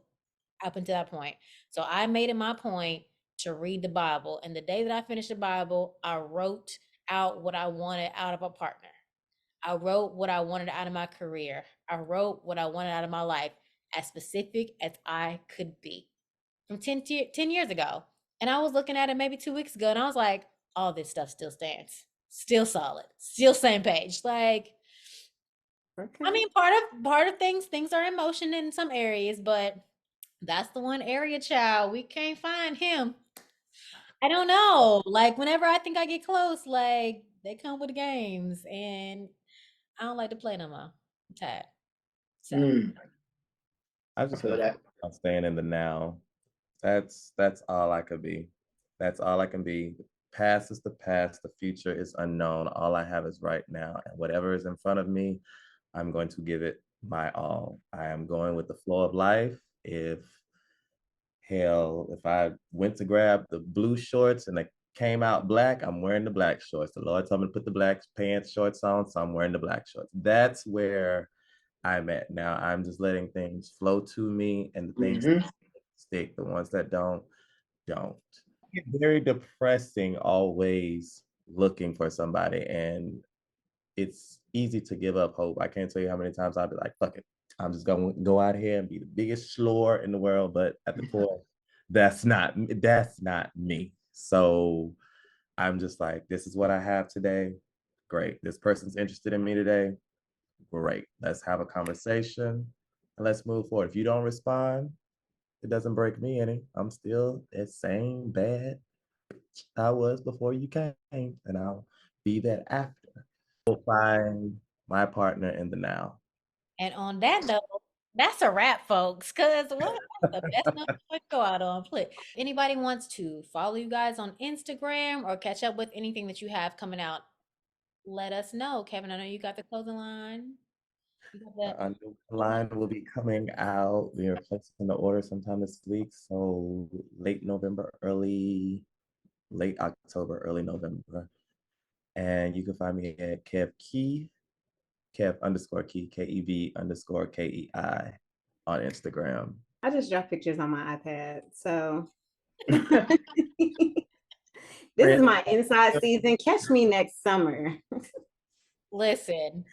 up until that point. So I made it my point to read the Bible. And the day that I finished the Bible, I wrote out what I wanted out of a partner. I wrote what I wanted out of my career. I wrote what I wanted out of my life, as specific as I could be from 10 years ago. And I was looking at it maybe 2 weeks ago and I was like, all this stuff still stands, still solid, still same page. Like, Okay. I mean, part of things are in motion in some areas, but that's the one area, child, we can't find him. I don't know. Like, whenever I think I get close, like, they come with the games and I don't like to play no more. I'm tired. So I'm I just feel gonna that. I'm staying in the now. That's all I could be. That's all I can be. The past is the past. The future is unknown. All I have is right now, and whatever is in front of me, I'm going to give it my all. I am going with the flow of life. If I went to grab the blue shorts and they came out black, I'm wearing the black shorts. The Lord told me to put the black pants shorts on, so I'm wearing the black shorts. That's where I'm at now. I'm just letting things flow to me, and the things that stick, the ones that don't. It's very depressing always looking for somebody, and it's easy to give up hope. I can't tell you how many times I'll be like, fuck it. I'm just gonna go out here and be the biggest schlor in the world, but at the core, that's not me. So I'm just like, this is what I have today. Great. This person's interested in me today. Great. Let's have a conversation and let's move forward. If you don't respond, it doesn't break me any. I'm still that same bad I was before you came, and I'll be that after. We'll find my partner in the now. and on that note, that's a wrap, folks. Cause what the best note to go out on. Please. Anybody wants to follow you guys on Instagram or catch up with anything that you have coming out, let us know. Kevin, I know you got the clothing line. You got the A new line will be coming out. We are placing the order sometime this week, so late October, early November. And you can find me at Kev_Key, KEV_KEI on Instagram. I just draw pictures on my iPad. So this is my inside season. Catch me next summer. listen.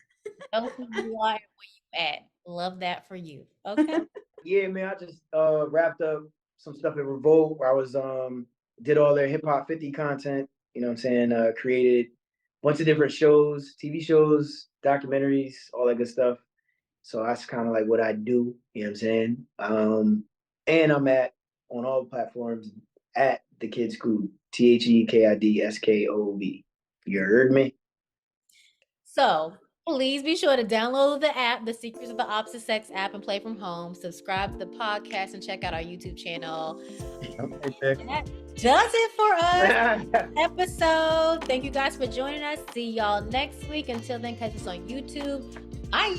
Know who you are and where you at. Love that for you. Okay. Yeah, man, I just wrapped up some stuff at Revolt where I was did all their hip hop 50 content, you know what I'm saying? Created a bunch of different shows, TV shows, documentaries, all that good stuff. So that's kind of like what I do, you know what I'm saying? And I'm on all platforms at the Kid Skoob, TheKidSkoob. You heard me? So please be sure to download the app, the Secrets of the Opposite Sex app, and play from home. Subscribe to the podcast and check out our YouTube channel. Okay, And that does it for us. Episode. Thank you guys for joining us. See y'all next week. Until then, catch us on YouTube. Bye.